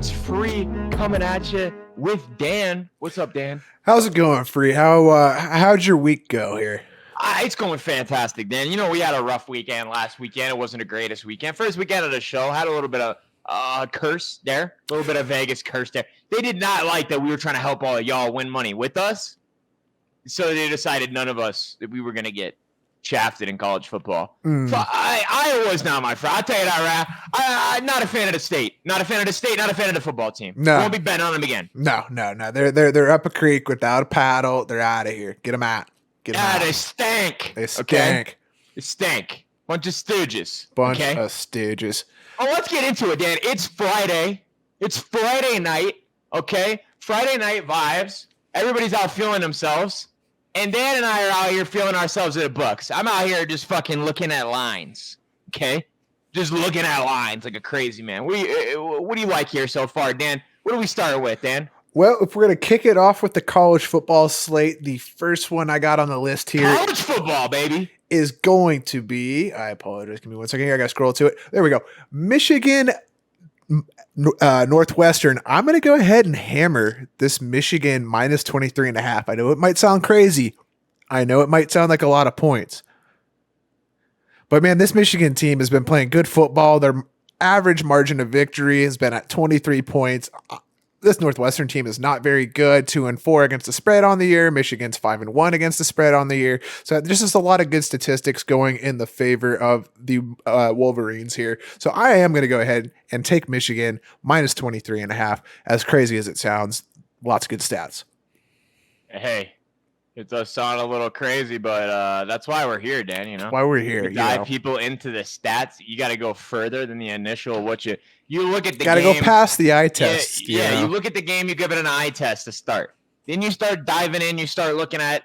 It's Free coming at you with Dan. What's up, Dan? How's it going, Free? How'd your week go here? It's going fantastic, Dan. You know, we had a rough weekend last weekend. It wasn't the greatest weekend. First weekend of the show, had a little bit of curse there, a little bit of Vegas curse there. They did not like that we were trying to help all of y'all win money with us, so they decided none of us that we were going to get shafted in college football. So I was not my friend. I'll tell you that, right? I'm not a fan of the state. Not a fan of the state. Not a fan of the football team. No. I won't be betting on them again. No. They're up a creek without a paddle. They're out of here. Get them out. They stank. They stank. Okay? They stank. Bunch of stooges. Bunch of stooges. Oh, let's get into it, Dan. It's Friday. It's Friday night. Okay? Friday night vibes. Everybody's out feeling themselves. And Dan and I are out here feeling ourselves at the books. I'm out here just fucking looking at lines. Okay? Just looking at lines like a crazy man. What do you like here so far, Dan? What do we start with, Dan? Well, if we're going to kick it off with the college football slate, the first one I got on the list here. College football, baby. Is going to be, I apologize, give me 1 second here. I got to scroll to it. There we go. Michigan, Northwestern. I'm going to go ahead and hammer this Michigan minus 23.5. I know it might sound crazy. I know it might sound like a lot of points. But man, this Michigan team has been playing good football. Their average margin of victory has been at 23 points. This Northwestern team is not very good. 2-4 against the spread on the year. Michigan's 5-1 against the spread on the year. So there's just a lot of good statistics going in the favor of the Wolverines here. So I am going to go ahead and take Michigan minus 23.5. As crazy as it sounds, lots of good stats. Hey, it does sound a little crazy, but that's why we're here, Dan. You know, why we're here. Dive people into the stats. You got to go further than the initial. You look at the gotta game. Go past the eye test. Yeah, you look at the game. You give it an eye test to start. Then you start diving in. You start looking at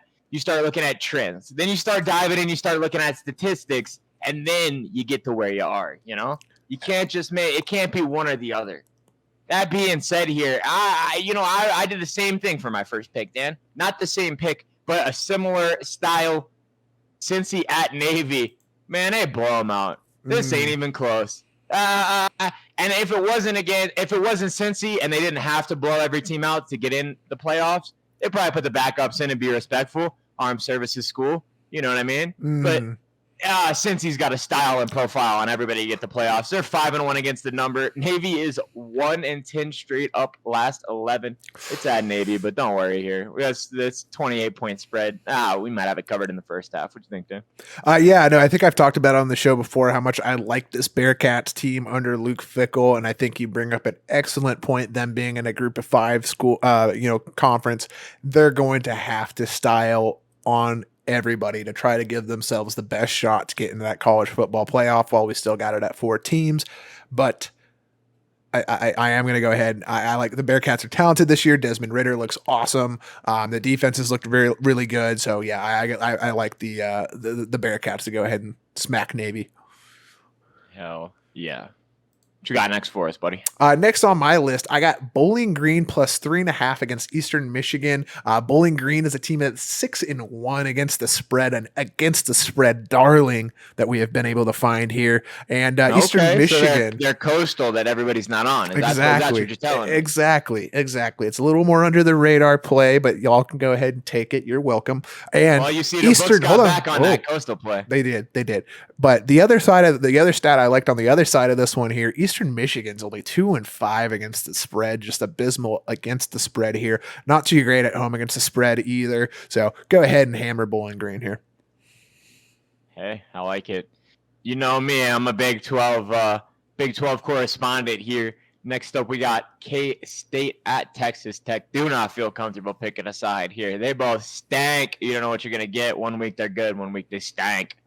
trends. Then you start diving in. You start looking at statistics, and then you get to where you are. You know, you can't just it can't be one or the other. That being said, here, I did the same thing for my first pick, Dan. Not the same pick, but a similar style. Cincy at Navy, man, they blow them out. This ain't even close. And if it wasn't Cincy and they didn't have to blow every team out to get in the playoffs, they'd probably put the backups in and be respectful. Armed services school, you know what I mean? But Cincy's got a style and profile on everybody to get the playoffs. They're 5-1 against the number. Navy is 1-10 straight up last 11. It's at Navy, but don't worry here. That's 28-point spread. We might have it covered in the first half. What do you think, Dan? I think I've talked about it on the show before how much I like this Bearcats team under Luke Fickell, and I think you bring up an excellent point. Them being in a Group of 5 school, conference, they're going to have to style on everybody to try to give themselves the best shot to get into that college football playoff while we still got it at 4 teams. But I am going to go ahead. I like the Bearcats are talented this year. Desmond Ridder looks awesome. The defenses looked really good. So yeah, I like the Bearcats to go ahead and smack Navy. Hell yeah. What you got next for us, buddy? Next on my list, I got Bowling Green plus 3.5 against Eastern Michigan. Bowling Green is a team that's 6-1 against the spread, and against the spread darling that we have been able to find here. And Eastern Michigan, so they're coastal that everybody's not on. Exactly. That's what you're telling me. Exactly. It's a little more under the radar play, but y'all can go ahead and take it. You're welcome. And well, you see, the Eastern got back on that coastal play. They did. But the other stat I liked on the other side of this one here, Eastern Michigan's only 2-5 against the spread, just abysmal against the spread here. Not too great at home against the spread either. So go ahead and hammer Bowling Green here. Hey, I like it. You know me, I'm a Big 12 correspondent here. Next up, we got K-State at Texas Tech. Do not feel comfortable picking a side here. They both stank. You don't know what you're going to get. 1 week they're good, 1 week they stank.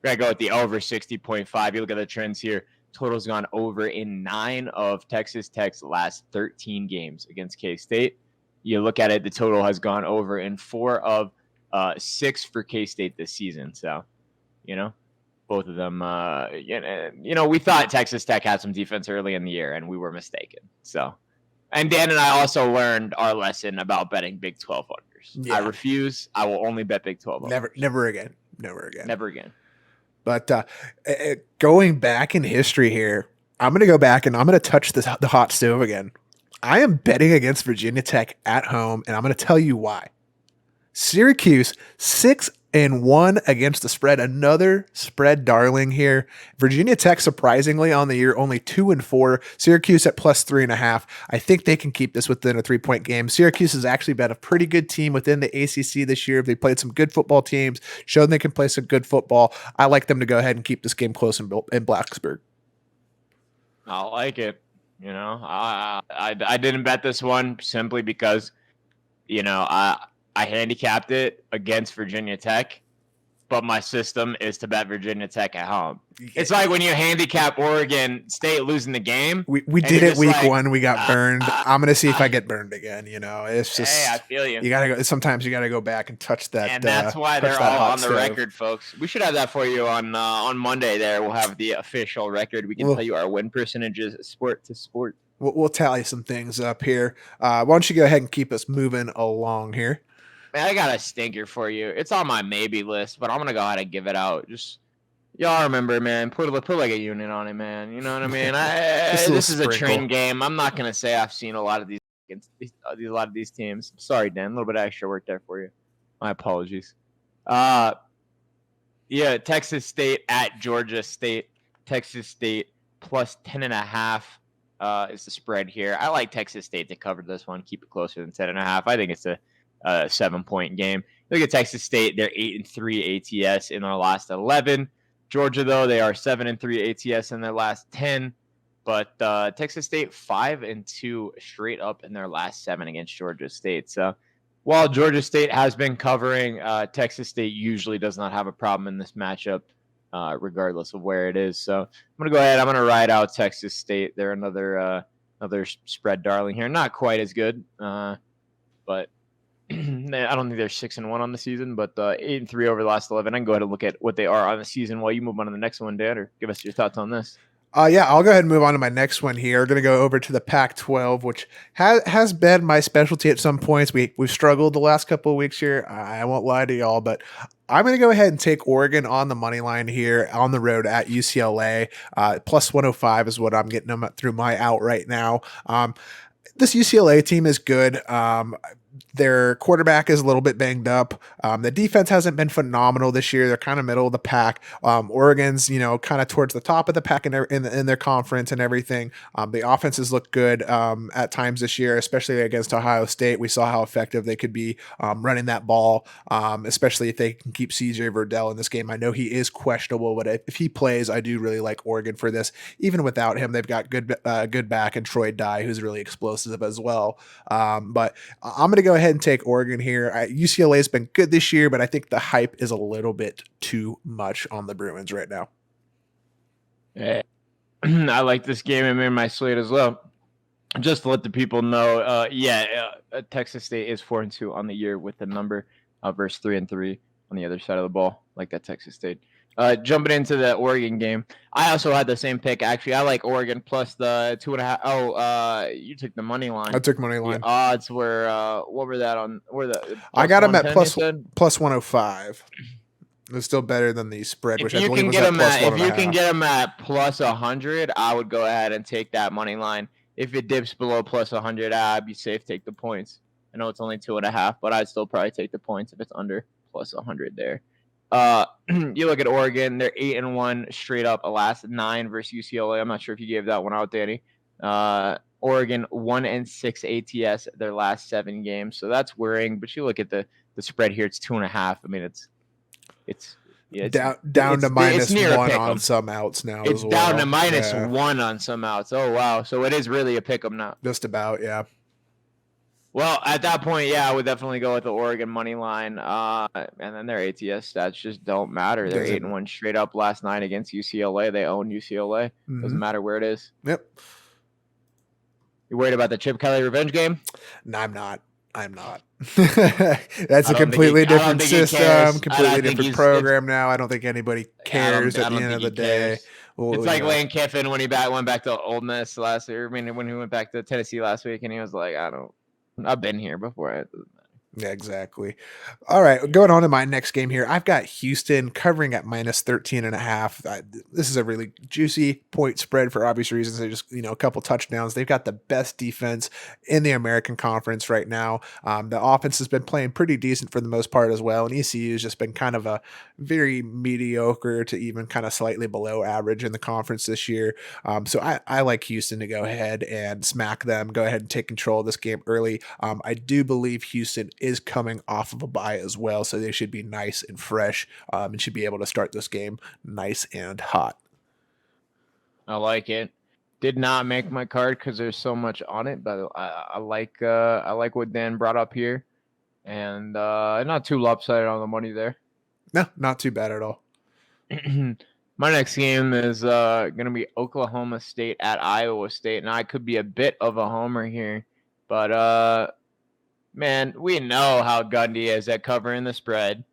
We're going to go with the over 60.5. You look at the trends here. Total's gone over in 9 of Texas Tech's last 13 games against K-State. You look at it, the total has gone over in 4 of 6 for K-State this season. So, both of them, we thought Texas Tech had some defense early in the year, and we were mistaken. So, and Dan and I also learned our lesson about betting Big 12 unders. Yeah. I refuse. I will only bet Big 12 unders. Never again. But going back in history here, I'm going to go back and I'm going to touch the hot stove again. I am betting against Virginia Tech at home, and I'm going to tell you why. Syracuse 6-1 against the spread. Another spread darling here. Virginia Tech surprisingly on the year only 2-4. Syracuse at +3.5. I think they can keep this within a 3-point game. Syracuse has actually been a pretty good team within the ACC this year. They played some good football teams, shown they can play some good football. I like them to go ahead and keep this game close in Blacksburg. I like it. You know, I didn't bet this one simply because, you know, I handicapped it against Virginia Tech, but my system is to bet Virginia Tech at home. It's like when you handicap Oregon State losing the game. We did it week one. We got burned. I'm going to see if I get burned again. You know, it's just, hey, I feel you. You got to go. Sometimes you got to go back and touch that. And that's why they're all on the record, folks. We should have that for you on Monday there. We'll have the official record. We can tell you our win percentages sport to sport. We'll tally some things up here. Why don't you go ahead and keep us moving along here? Man, I got a stinker for you. It's on my maybe list, but I'm gonna go ahead and give it out. Just y'all remember, man. Put like a unit on it, man. You know what I mean? This is a train game. I'm not gonna say I've seen a lot of these teams. Sorry, Dan. A little bit of extra work there for you. My apologies. Yeah, Texas State at Georgia State. Texas State +10.5 is the spread here. I like Texas State to cover this one. Keep it closer than 10.5. I think it's a 7-point game. Look at Texas State. They're 8-3 ATS in their last 11. Georgia, though, they are 7-3 ATS in their last 10. But Texas State 5-2 straight up in their last 7 against Georgia State. So while Georgia State has been covering, Texas State usually does not have a problem in this matchup, regardless of where it is. So I'm going to go ahead. I'm going to ride out Texas State. They're another spread darling here. Not quite as good, but I don't think they're 6-1 on the season, but 8-3 over the last 11. I can go ahead and look at what they are on the season while you move on to the next one, Dan, or give us your thoughts on this. Yeah, I'll go ahead and move on to my next one here. We're going to go over to the Pac-12, which has been my specialty at some points. We've struggled the last couple of weeks here. I won't lie to y'all, but I'm going to go ahead and take Oregon on the money line here on the road at UCLA. +105 is what I'm getting them through my out right now. This UCLA team is good. Their quarterback is a little bit banged up. The defense hasn't been phenomenal this year. They're kind of middle of the pack. Oregon's, kind of towards the top of the pack in their conference and everything. The offenses look good at times this year, especially against Ohio State. We saw how effective they could be running that ball, especially if they can keep CJ Verdell in this game. I know he is questionable, but if he plays, I do really like Oregon for this. Even without him, they've got good back and Troy Dye, who's really explosive as well. But I'm going to go ahead and take Oregon here. UCLA has been good this year, but I think the hype is a little bit too much on the Bruins right now. Yeah. I like this game. I'm in my slate as well. Just to let the people know, Texas State is 4-2 on the year with the number versus 3-3 on the other side of the ball, like that Texas State. Jumping into the Oregon game, I also had the same pick. Actually, I like Oregon plus the 2.5. Oh, you took the money line. I took money line. The odds were what were that on? Were the I got them at plus 105. It's still better than the spread, which I believe was at plus 1.5. If you can get them at plus 100, I would go ahead and take that money line. If it dips below plus 100, I'd be safe. Take the points. I know it's only 2.5, but I'd still probably take the points if it's under plus 100 there. You look at Oregon, they're 8-1 straight up last 9 versus UCLA. I'm not sure if you gave that one out, Danny. Oregon 1-6 ATS their last 7 games, so that's worrying. But you look at the spread here; it's 2.5. I mean, it's down to -1 on some outs now. It's down to -1 on some outs. Oh wow! So it is really a pick 'em now. Just about, yeah. Well, at that point, I would definitely go with the Oregon money line. And then their ATS stats just don't matter. They're 8-1 straight up last 9 against UCLA. They own UCLA. Mm-hmm. Doesn't matter where it is. Yep. You worried about the Chip Kelly revenge game? No, I'm not. That's a completely different system, completely different program now. I don't think anybody cares at the end of the day. Well, it's like Lane Kiffin when he went back to Ole Miss last year. I mean, when he went back to Tennessee last week, and he was like, I've been here before. Yeah, exactly. All right, going on to my next game here. I've got Houston covering at minus 13.5. This is a really juicy point spread for obvious reasons. They just, a couple touchdowns. They've got the best defense in the American Conference right now. The offense has been playing pretty decent for the most part as well. And ECU has just been kind of a very mediocre to even kind of slightly below average in the conference this year. So I like Houston to go ahead and smack them, go ahead and take control of this game early. I do believe Houston is coming off of a bye as well, so they should be nice and fresh and should be able to start this game nice and hot. I like it. Did not make my card because there's so much on it, but I like what Dan brought up here, and not too lopsided on the money there. No, not too bad at all. My next game is going to be Oklahoma State at Iowa State, and I could be a bit of a homer here, but man, we know how Gundy is at covering the spread.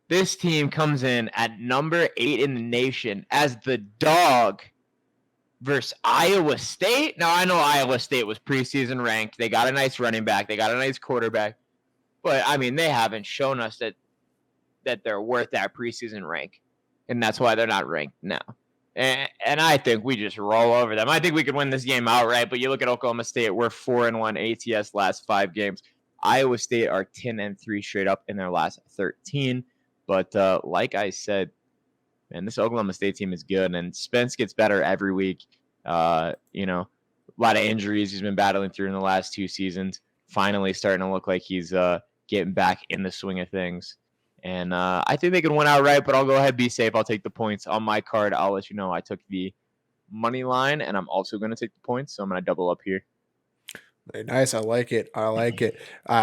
This team comes in at number 8 in the nation as the dog versus Iowa State. Now, I know Iowa State was preseason ranked. They got a nice running back. They got a nice quarterback. But, I mean, they haven't shown us that they're worth that preseason rank. And that's why they're not ranked now. And I think we just roll over them. I think we could win this game outright. But you look at Oklahoma State, we're 4-1 ATS last 5 games. Iowa State are 10-3 straight up in their last 13. But like I said, man, this Oklahoma State team is good, and Spence gets better every week. A lot of injuries he's been battling through in the last 2 seasons. Finally starting to look like he's getting back in the swing of things. And I think they can win outright, but I'll go ahead, be safe. I'll take the points on my card. I'll let you know I took the money line, and I'm also going to take the points, so I'm going to double up here. Very nice. I like it.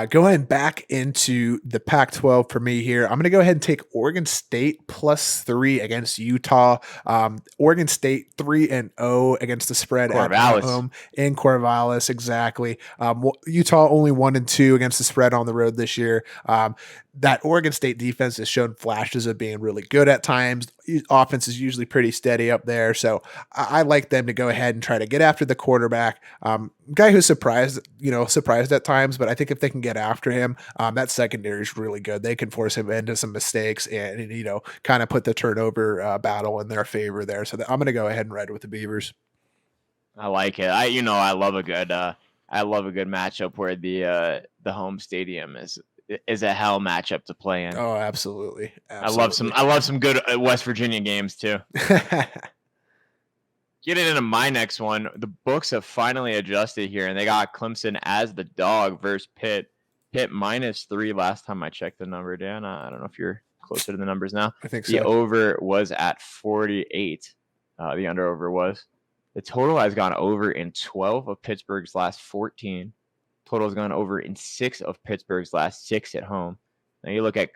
Going back into the Pac-12 for me here, I'm going to go ahead and take Oregon State +3 against Utah. Oregon State 3-0 against the spread at home in Corvallis. Exactly. Utah only 1-2 against the spread on the road this year. That Oregon State defense has shown flashes of being really good at times. Offense is usually pretty steady up there. So I like them to go ahead and try to get after the quarterback. Guy who's surprised at times, but I think if they can get after him, that secondary is really good. They can force him into some mistakes and kind of put the turnover battle in their favor there. So I'm going to go ahead and ride with the Beavers. I like it. I love a good matchup where the home stadium is a hell matchup to play in. Oh, absolutely. I love some good West Virginia games too. Getting into my next one, the books have finally adjusted here, and they got Clemson as the dog versus Pitt. Pitt -3 last time I checked the number, Dan. I don't know if you're closer to the numbers now. I think so. The over was at 48. The under over was. The total has gone over in 12 of Pittsburgh's last 14. Total has gone over in 6 of Pittsburgh's last 6 at home. Now you look at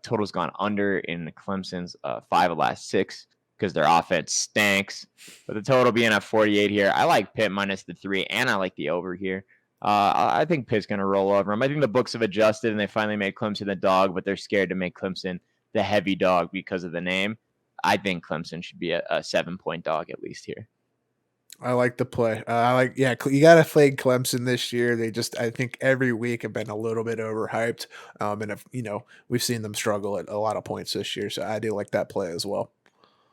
total's gone under in Clemson's 5 of last 6 because their offense stinks. But the total being at 48 here, I like Pitt -3, and I like the over here. I think Pitt's going to roll over them. I think the books have adjusted, and they finally made Clemson the dog, but they're scared to make Clemson the heavy dog because of the name. I think Clemson should be a 7-point dog at least here. I like the play. You got to play Clemson this year. I think every week have been a little bit overhyped. And we've seen them struggle at a lot of points this year. So I do like that play as well.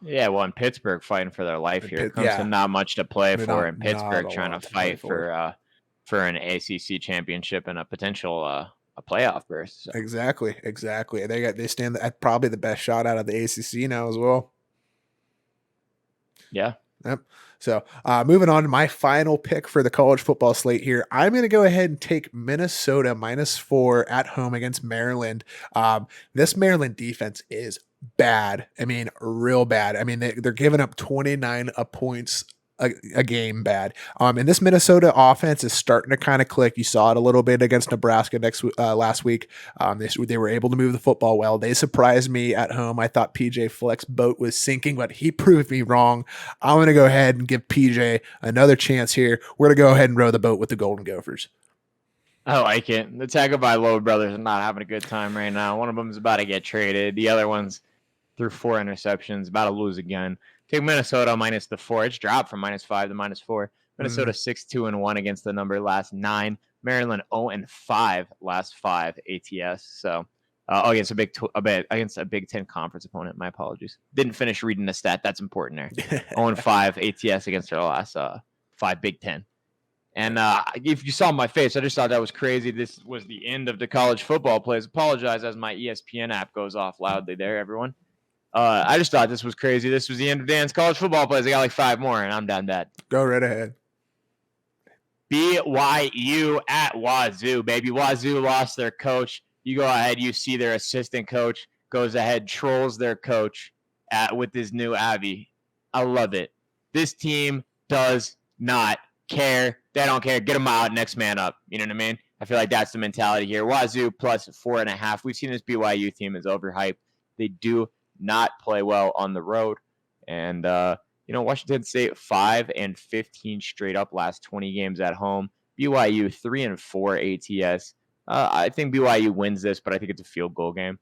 Yeah, well, in Pittsburgh fighting for their life here. Clemson not much to play for in Pittsburgh, trying to fight for an ACC championship and a potential a playoff berth. So. Exactly. They stand at probably the best shot out of the ACC now as well. Yeah. Yep. So moving on to my final pick for the college football slate here, I'm going to go ahead and take Minnesota -4 at home against Maryland. This Maryland defense is bad. I mean, real bad. I mean, they're giving up 29 points a game bad. And this Minnesota offense is starting to kind of click. You saw it a little bit against Nebraska last week. They were able to move the football well. They surprised me at home. I thought PJ Fleck's boat was sinking, but he proved me wrong. I'm going to go ahead and give PJ another chance here. We're going to go ahead and row the boat with the Golden Gophers. I like it. The Tagovailoa brothers are not having a good time right now. One of them is about to get traded. The other one's threw 4 interceptions, about to lose again. Take Minnesota -4. It's dropped from -5 to -4. Minnesota 6-2-1 against the number last 9. Maryland 0-5 last 5 ATS. So against against a Big Ten conference opponent. My apologies. Didn't finish reading the stat. That's important there. 0-5 ATS against their last 5 Big Ten. And if you saw my face, I just thought that was crazy. This was the end of the college football plays. Apologize as my ESPN app goes off loudly there, everyone. I just thought this was crazy. This was the end of Dan's college football plays. I got like 5 more, and I'm done that. Go right ahead. BYU at Wazoo, baby. Wazoo lost their coach. You go ahead, you see their assistant coach goes ahead, trolls their coach with his new Abby. I love it. This team does not care. They don't care. Get them out. Next man up. You know what I mean? I feel like that's the mentality here. Wazoo plus 4.5. We've seen this BYU team is overhyped. They do not play well on the road. And, Washington State 5-15 straight up last 20 games at home. BYU 3-4 ATS. I think BYU wins this, but I think it's a field goal game.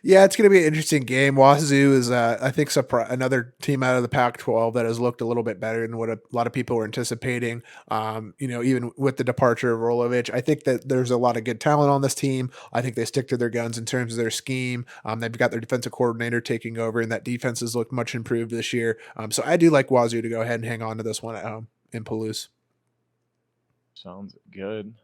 Yeah, it's going to be an interesting game. Wazoo is, I think, another team out of the Pac-12 that has looked a little bit better than what a lot of people were anticipating. Even with the departure of Rolovich, I think that there's a lot of good talent on this team. I think they stick to their guns in terms of their scheme. They've got their defensive coordinator taking over, and that defense has looked much improved this year. So I do like Wazoo to go ahead and hang on to this one at home in Palouse. Sounds good.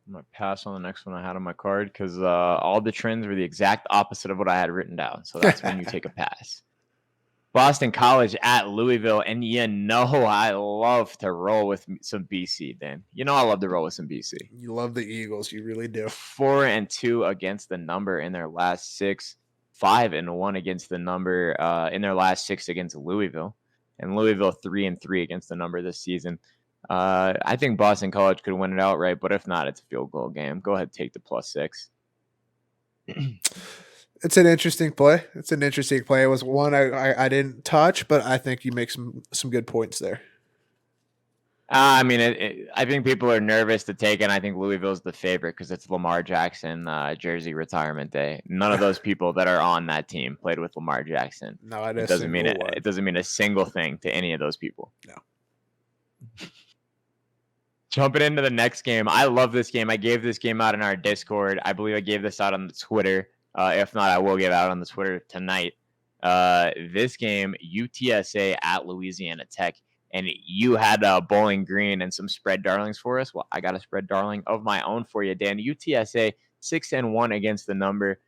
I'm going to pass on the next one I had on my card because all the trends were the exact opposite of what I had written down. So that's when you take a pass. Boston College at Louisville. And I love to roll with some BC, Dan. I love to roll with some BC. You love the Eagles. You really do. 4-2 against the number in their last 6. 5-1 against the number in their last 6 against Louisville. And Louisville 3-3 against the number this season. I think Boston College could win it outright, but if not, it's a field goal game. Go ahead, take the +6. It's an interesting play. It was one I didn't touch, but I think you make some good points there. I think people are nervous to take it. And I think Louisville's the favorite because it's Lamar Jackson jersey retirement day. None of those people that are on that team played with Lamar Jackson. No, it doesn't mean it. It doesn't mean a single thing to any of those people. No. Jumping into the next game. I love this game. I gave this game out in our Discord. I believe I gave this out on the Twitter. If not, I will give out on the Twitter tonight. This game, UTSA at Louisiana Tech. And you had Bowling Green and some spread darlings for us. Well, I got a spread darling of my own for you, Dan. UTSA 6-1 against the number.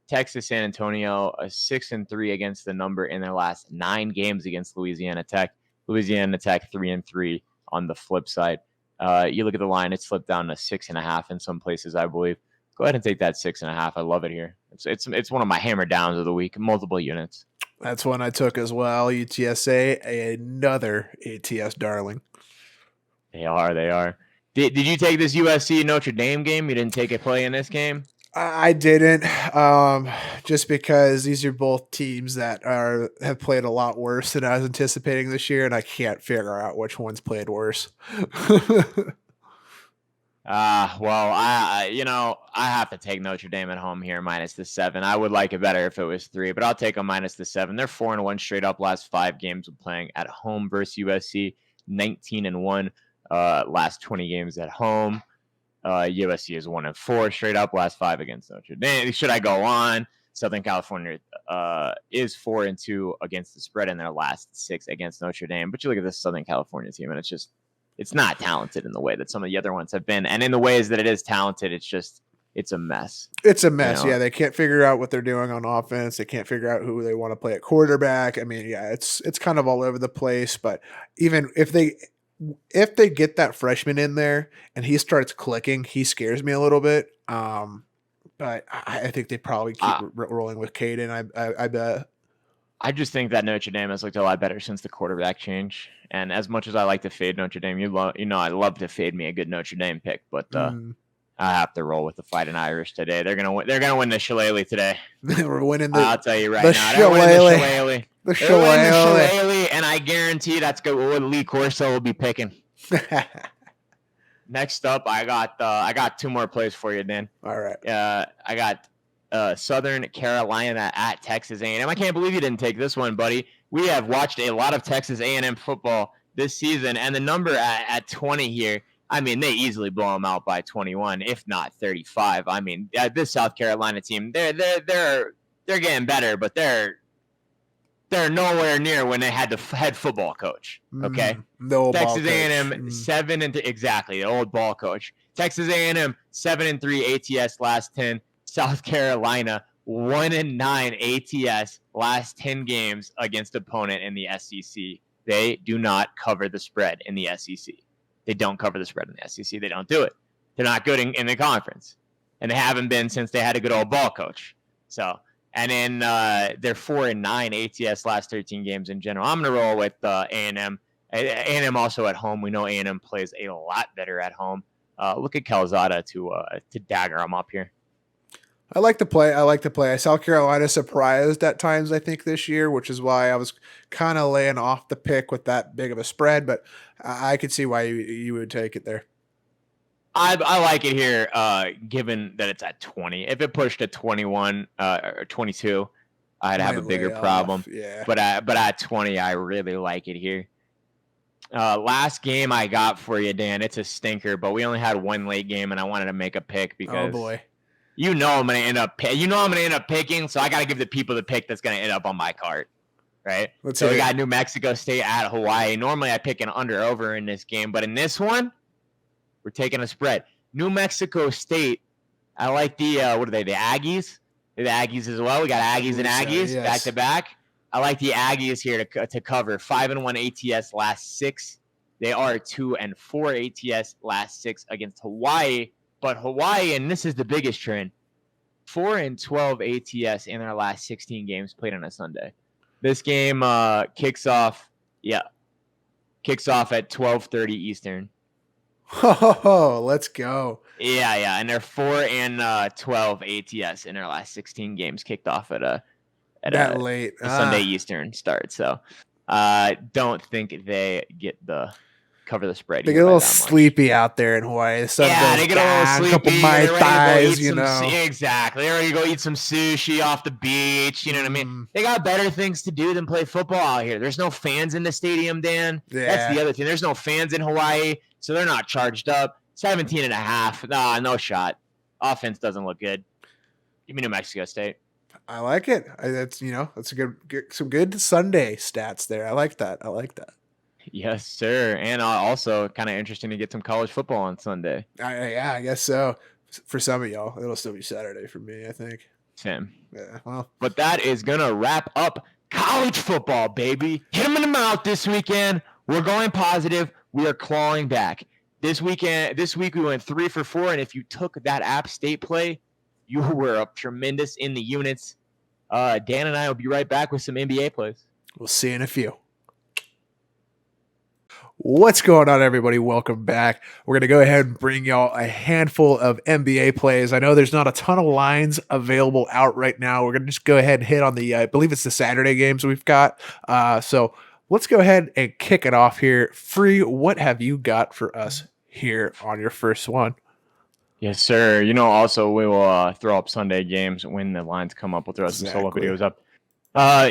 Texas San Antonio 6-3 against the number in their last 9 games against Louisiana Tech. Louisiana Tech 3-3 on the flip side. You look at the line; it slipped down to 6.5 in some places, I believe. Go ahead and take that 6.5. I love it here. It's one of my hammer downs of the week. Multiple units. That's one I took as well. UTSA, another ATS darling. They are. Did you take this USC Notre Dame game? You didn't take a play in this game? I didn't, just because these are both teams that have played a lot worse than I was anticipating this year, and I can't figure out which one's played worse. I have to take Notre Dame at home here minus the 7. I would like it better if it was 3, but I'll take them minus the 7. They're 4-1 straight up last 5 games of playing at home versus USC. 19-1 last 20 games at home. USC is 1-4 straight up last 5 against Notre Dame. Should I go on? Southern California is 4-2 against the spread in their last 6 against Notre Dame. But you look at this Southern California team, and it's not talented in the way that some of the other ones have been. And in the ways that it is talented, it's a mess. It's a mess. Yeah, they can't figure out what they're doing on offense. They can't figure out who they want to play at quarterback. It's kind of all over the place. But even if they get that freshman in there and he starts clicking, he scares me a little bit. But I think they probably keep rolling with Caden. I bet. I just think that Notre Dame has looked a lot better since the quarterback change. And as much as I like to fade Notre Dame, I love to fade me a good Notre Dame pick. But I have to roll with the Fighting Irish today. They're gonna win. They're gonna win the Shillelagh today. We're winning I'll tell you right now. They're winning the Shillelagh. The Shillelagh, and I guarantee that's good. What Lee Corso will be picking. Next up, I got 2 more plays for you, Dan. All right. I got Southern Carolina at Texas A&M. I can't believe you didn't take this one, buddy. We have watched a lot of Texas A&M football this season, and the number at 20 here, I mean, they easily blow them out by 21, if not 35. I mean, this South Carolina team, they're getting better, but they're nowhere near when they had the head football coach. Okay, the old Texas ball A&M coach. 7-3, exactly, the old ball coach. Texas A&M 7-3 ATS last 10. South Carolina 1-9 ATS last 10 games against opponent in the SEC. They do not cover the spread in the SEC. They don't cover the spread in the SEC. They don't do it. They're not good in the conference, and they haven't been since they had a good old ball coach. So. And then they're 4-9 ATS last 13 games in general. I'm going to roll with A&M. A&M also at home. We know A&M plays a lot better at home. Look at Calzada to dagger them up here. I like the play. South Carolina surprised at times, I think, this year, which is why I was kind of laying off the pick with that big of a spread. But I could see why you would take it there. I like it here, given that it's at 20. If it pushed to 21 or 22, I'd have a bigger problem. Yeah. But at 20, I really like it here. Last game I got for you, Dan, it's a stinker, but we only had one late game, and I wanted to make a pick because I'm going to end up picking, so I got to give the people the pick that's going to end up on my card, right? So we got New Mexico State at Hawaii. Normally I pick an under/over in this game, but in this one, we're taking a spread. New Mexico State, I like the, what are they, the Aggies? The Aggies as well. We got Aggies and Aggies back to back. I like the Aggies here to cover. 5-1 ATS last 6. They are 2-4 ATS last 6 against Hawaii. But Hawaii, and this is the biggest trend, 4-12 ATS in their last 16 games played on a Sunday. This game kicks off at 12:30 Eastern. Oh, let's go. Yeah. And they're 4-12 ATS in their last 16 games kicked off at a late Sunday Eastern start. So don't think they get cover the spread. They get a little sleepy out there in Hawaii. The sun they get a little sleepy. A couple Mai Tais, Exactly. They're ready to go eat some sushi off the beach. You know what I mean? They got better things to do than play football out here. There's no fans in the stadium, Dan. Yeah. That's the other thing. There's no fans in Hawaii, so they're not charged up. 17.5. Nah, no shot. Offense doesn't look good. Give me New Mexico State. I like it. That's some good Sunday stats there. I like that. Yes, sir. And also kind of interesting to get some college football on Sunday. I guess so. For some of y'all, it'll still be Saturday for me, I think. Same. Yeah, well. But that is going to wrap up college football, baby. Hit them in the mouth this weekend. We're going positive. We are clawing back. This week we went 3 for 4, and if you took that App State play, you were up tremendous in the units. Dan and I will be right back with some NBA plays. We'll see you in a few. What's going on, everybody? Welcome back. We're going to go ahead and bring y'all a handful of NBA plays. I know there's not a ton of lines available out right now. We're going to just go ahead and hit on the, I believe it's the Saturday games we've got. So let's go ahead and kick it off here. Free, what have you got for us here on your first one? Yes, sir. Also we will throw up Sunday games when the lines come up. We'll throw some solo videos up.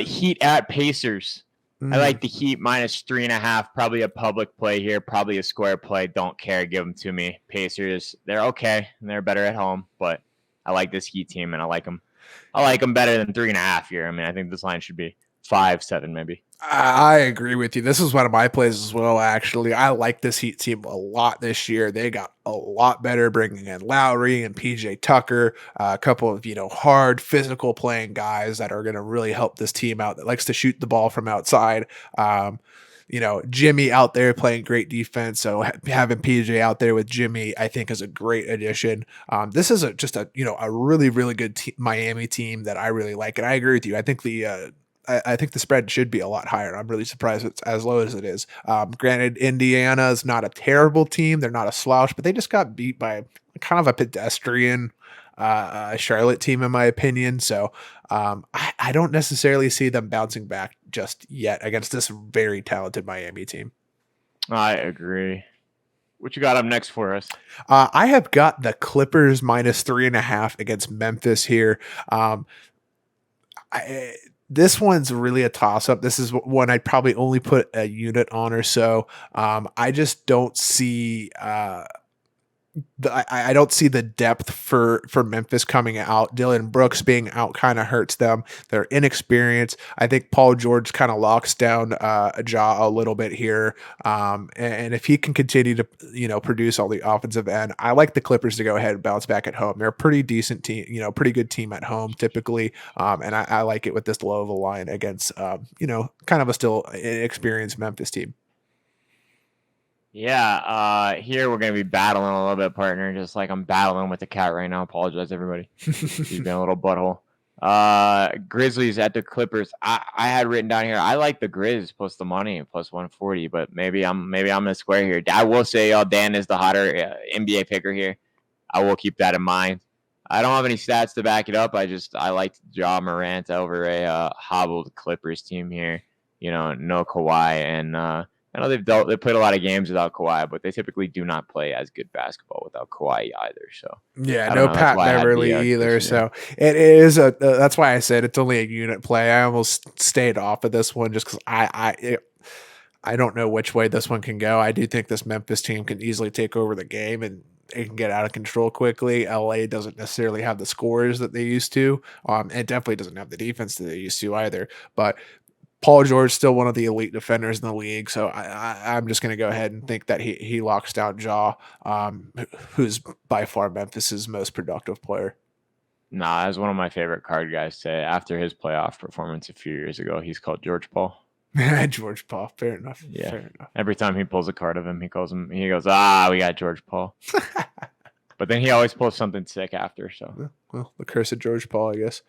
Heat at Pacers. I like the Heat minus 3.5. Probably a public play here. Probably a square play. Don't care. Give them to me. Pacers, they're okay. And they're better at home. But I like this Heat team, and I like them. I like them better than 3.5 here. I mean, I think this line should be 5-7 maybe. I agree with you. This is one of my plays as well, actually. I like this Heat team a lot this year. They got a lot better bringing in Lowry and PJ Tucker, a couple of, hard physical playing guys that are going to really help this team out that likes to shoot the ball from outside. Jimmy out there playing great defense. So having PJ out there with Jimmy, I think is a great addition. This is just a really, really good Miami team that I really like. And I agree with you. I think I think the spread should be a lot higher. I'm really surprised it's as low as it is. Granted, Indiana is not a terrible team. They're not a slouch, but they just got beat by kind of a pedestrian Charlotte team, in my opinion. So I don't necessarily see them bouncing back just yet against this very talented Miami team. I agree. What you got up next for us? I have got the Clippers minus 3.5 against Memphis here. This one's really a toss-up. This is one I'd probably only put a unit on or so. I just don't see I don't see the depth for Memphis coming out. Dylan Brooks being out kind of hurts them. They're inexperienced. I think Paul George kind of locks down a jaw a little bit here. And if he can continue to produce on the offensive end, I like the Clippers to go ahead and bounce back at home. They're a pretty decent team, pretty good team at home typically. And I like it with this low of a line against kind of a still inexperienced Memphis team. Yeah, here we're going to be battling a little bit, partner, just like I'm battling with the cat right now. Apologize, everybody. He's been a little butthole. Grizzlies at the Clippers. I had written down here, I like the Grizz plus the money, plus 140, but maybe I'm in the square here. I will say, Dan is the hotter NBA picker here. I will keep that in mind. I don't have any stats to back it up. I like Ja Morant over a hobbled Clippers team here. No Kawhi, and I know they played a lot of games without Kawhi, but they typically do not play as good basketball without Kawhi either. So yeah, no Pat Beverly either. So it is that's why I said it's only a unit play. I almost stayed off of this one just because I don't know which way this one can go. I do think this Memphis team can easily take over the game and it can get out of control quickly. LA doesn't necessarily have the scores that they used to. It definitely doesn't have the defense that they used to either. But Paul George is still one of the elite defenders in the league, so I'm just going to go ahead and think that he locks down Ja, who's by far Memphis's most productive player. Nah, as one of my favorite card guys say, after his playoff performance a few years ago, he's called George Paul. George Paul, fair enough. Yeah, fair enough. Every time he pulls a card of him, he goes, we got George Paul. But then he always pulls something sick after. So, well, the curse of George Paul, I guess.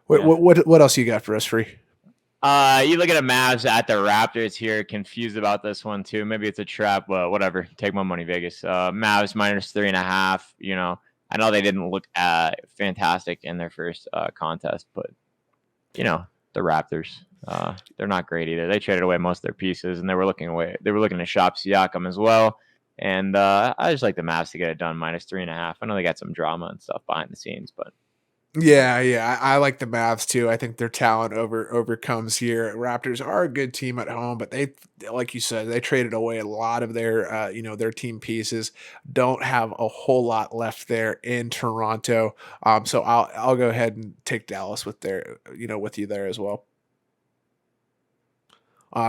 What else you got for us, Free? You look at the Mavs at the Raptors here. Confused about this one too. Maybe it's a trap, but whatever. Take my money, Vegas. Mavs minus 3.5. I know they didn't look fantastic in their first contest, but the Raptors, they're not great either. They traded away most of their pieces, and they were looking to shop Siakam as well. And I just like the Mavs to get it done minus 3.5. I know they got some drama and stuff behind the scenes, but. Yeah, I like the Mavs too. I think their talent overcomes here. Raptors are a good team at home, but they, like you said, they traded away a lot of their, their team pieces. Don't have a whole lot left there in Toronto. So I'll go ahead and take Dallas with you there as well.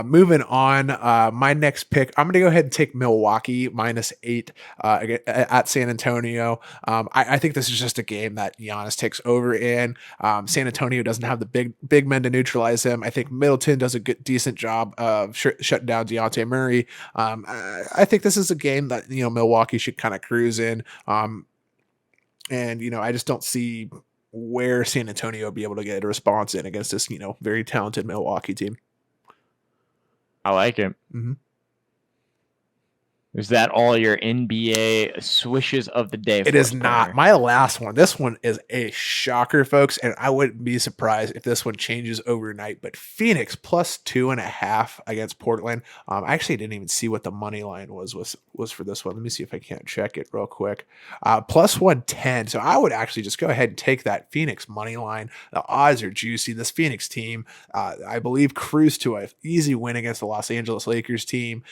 Moving on, my next pick, I'm going to go ahead and take Milwaukee minus 8 at San Antonio. I think this is just a game that Giannis takes over in. San Antonio doesn't have the big men to neutralize him. I think Middleton does a decent job of shutting down Dejounte Murray. I think this is a game that Milwaukee should kind of cruise in. And I just don't see where San Antonio will be able to get a response in against this very talented Milwaukee team. I like it. Mm-hmm. Is that all your NBA swishes of the day? It is not. My last one. This one is a shocker, folks, and I wouldn't be surprised if this one changes overnight. But Phoenix plus 2.5 against Portland. I actually didn't even see what the money line was for this one. Let me see if I can't check it real quick. Plus 110. So I would actually just go ahead and take that Phoenix money line. The odds are juicy. This Phoenix team, I believe, cruised to an easy win against the Los Angeles Lakers team.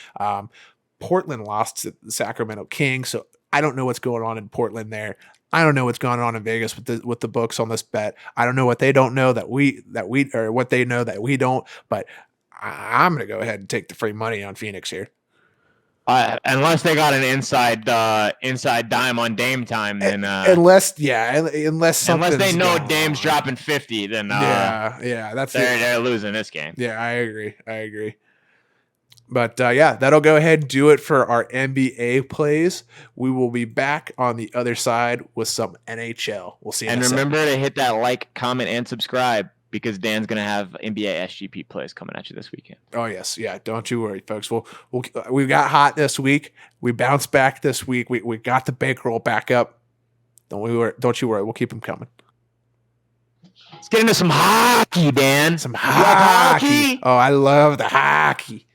Portland lost to the Sacramento Kings, so I don't know what's going on in Portland there. I don't know what's going on in Vegas with the books on this bet. I don't know what they don't know that we or what they know that we don't. But I'm going to go ahead and take the free money on Phoenix here. Unless they got an inside dime on Dame time, then unless they know Dame's dropping 50, then they're losing this game. Yeah, I agree. But that'll go ahead and do it for our NBA plays. We will be back on the other side with some NHL. We'll see you. And remember to hit that like, comment, and subscribe because Dan's going to have NBA SGP plays coming at you this weekend. Oh, yes. Yeah, don't you worry, folks. We got hot this week. We bounced back this week. We got the bankroll back up. Don't you worry. We'll keep them coming. Let's get into some hockey, Dan. Some hockey. Oh, I love the hockey.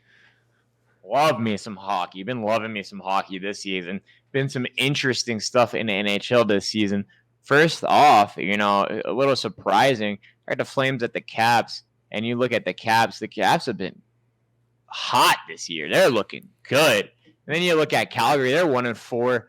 Love me some hockey. Been loving me some hockey this season. Been some interesting stuff in the NHL this season. First off, a little surprising. Right, the Flames at the Caps. and you look at the Caps have been hot this year. They're looking good. And then you look at Calgary, they're 1-4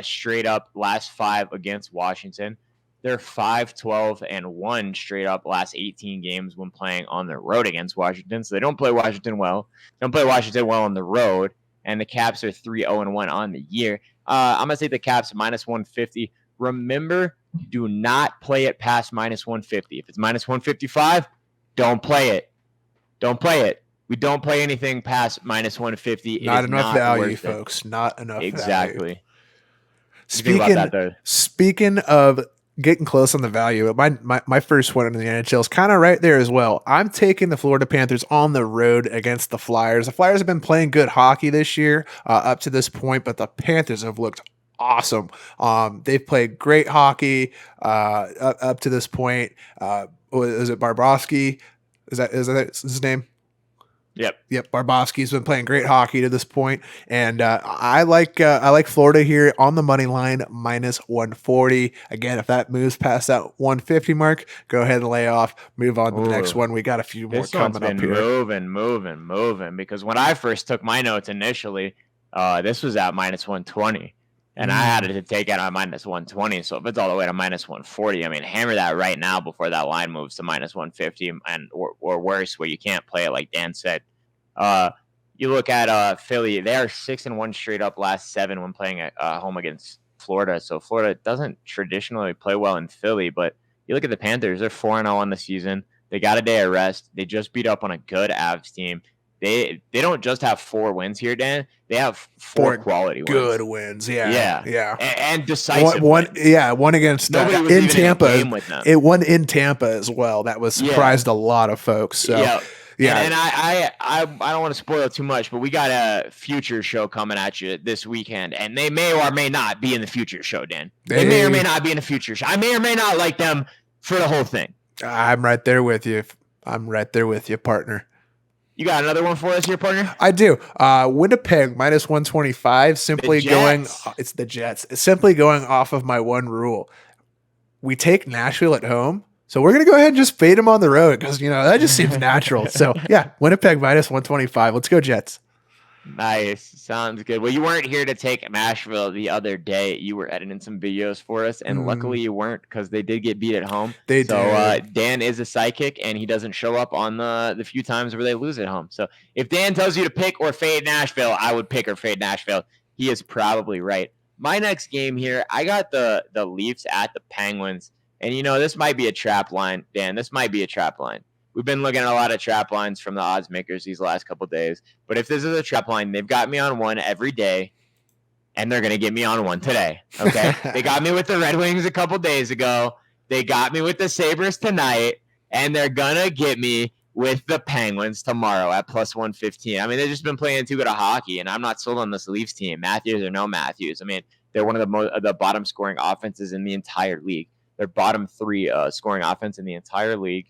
straight up last 5 against Washington. They're 5-12-1 straight up last 18 games when playing on the road against Washington. So they don't play Washington well. They don't play Washington well on the road. And the Caps are 3-0-1 on the year. I'm going to say the Caps -150. Remember, do not play it past -150. If it's -155, don't play it. Don't play it. We don't play anything past -150. Not enough value, folks. Not enough value. Speaking of getting close on the value, my first one in the NHL is kind of right there as well. I'm taking the Florida Panthers on the road against the Flyers. The Flyers have been playing good hockey this year up to this point, but the Panthers have looked awesome. They've played great hockey up to this point. Is it Barbowski? Is that his name? Yep. Barbowski's been playing great hockey to this point, and I like Florida here on the money line -140. Again, if that moves past that 150 mark, go ahead and lay off. Move on to the next one. We got a few more coming up here. Moving. Because when I first took my notes initially, this was at -120. And I had to take it on -120. So if it's all the way to -140, I mean, hammer that right now before that line moves to -150 and or worse, where you can't play it like Dan said. You look at Philly; they are 6-1 straight up last 7 when playing at home against Florida. So Florida doesn't traditionally play well in Philly, but you look at the Panthers; they're 4-0 on the season. They got a day of rest. They just beat up on a good Avs team. They don't just have 4 wins here, Dan. They have 4 quality wins. Good wins. Yeah. And decisive one wins. against in Tampa. It won in Tampa as well. That was surprised a lot of folks. So And I don't want to spoil it too much, but we got a future show coming at you this weekend, and they may or may not be in the future show, Dan. They may or may not be in the future show. I may or may not like them for the whole thing. I'm right there with you. Partner. You got another one for us here, partner? I do. Winnipeg -125. Simply going. It's the Jets. It's simply going off of my one rule. We take Nashville at home, so we're gonna go ahead and just fade them on the road because that just seems natural. So yeah, Winnipeg -125. Let's go Jets. Nice. Sounds good. Well, you weren't here to take Nashville the other day. You were editing some videos for us, and luckily you weren't because they did get beat at home. They did. Dan is a psychic, and he doesn't show up on the few times where they lose at home. So if Dan tells you to pick or fade Nashville, I would pick or fade Nashville. He is probably right. My next game here, I got the Leafs at the Penguins. And, this might be a trap line, Dan. This might be a trap line. We've been looking at a lot of trap lines from the odds makers these last couple of days. But if this is a trap line, they've got me on one every day, and they're going to get me on one today. Okay? They got me with the Red Wings a couple days ago. They got me with the Sabres tonight, and they're going to get me with the Penguins tomorrow at +115. I mean, they've just been playing too good of hockey, and I'm not sold on this Leafs team. Matthews or no Matthews. I mean, they're one of the bottom scoring offenses in the entire league. They're bottom 3 scoring offense in the entire league.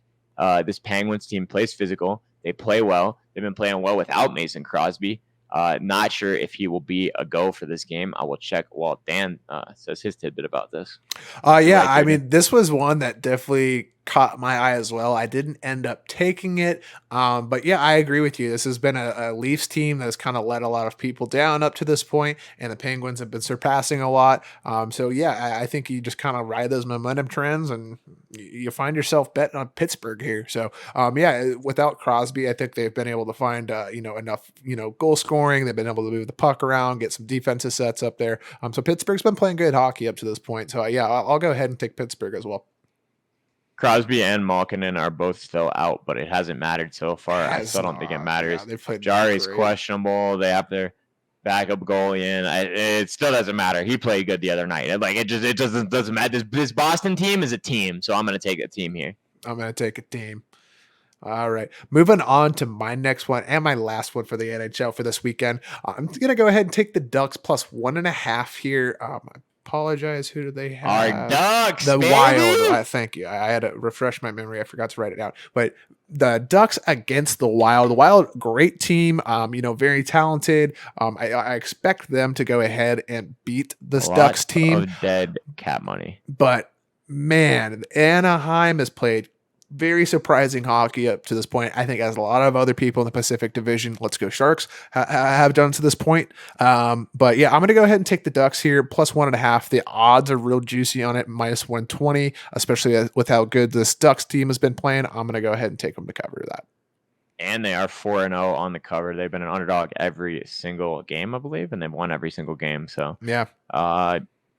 This Penguins team plays physical. They play well. They've been playing well without Mason Crosby. Not sure if he will be a go for this game. I will check while Dan says his tidbit about this. I mean, this was one that definitely caught my eye as well. I didn't end up taking it. But yeah, I agree with you. This has been a Leafs team that has kind of let a lot of people down up to this point, and the Penguins have been surpassing a lot. So yeah, I think you just kind of ride those momentum trends and you find yourself betting on Pittsburgh here. So yeah, without Crosby, I think they've been able to find enough goal scoring. They've been able to move the puck around, get some defensive sets up there. So Pittsburgh's been playing good hockey up to this point. So yeah, I'll go ahead and take Pittsburgh as well. Crosby and Malkinen are both still out, but it hasn't mattered so far. I still don't think it matters. Jari's questionable. They have their backup goalie in. It still doesn't matter. He played good the other night. It doesn't matter. This Boston team is a team, so I'm going to take a team here. I'm going to take a team. All right. Moving on to my next one and my last one for the NHL for this weekend. I'm going to go ahead and take the Ducks +1.5 here. Apologize. Who do they have? Our Ducks, the baby! Wild. Thank you. I had to refresh my memory. I forgot to write it down. But the Ducks against the Wild. The Wild, great team. Very talented. I expect them to go ahead and beat this Ducks team. Of dead cap money. But man, Anaheim has played very surprising hockey up to this point. I think as a lot of other people in the Pacific Division, let's go Sharks, have done to this point. But yeah, I'm going to go ahead and take the Ducks here, plus 1.5. The odds are real juicy on it, minus 120, especially with how good this Ducks team has been playing. I'm going to go ahead and take them to cover that. And they are 4-0 on the cover. They've been an underdog every single game, I believe, and they've won every single game. So yeah,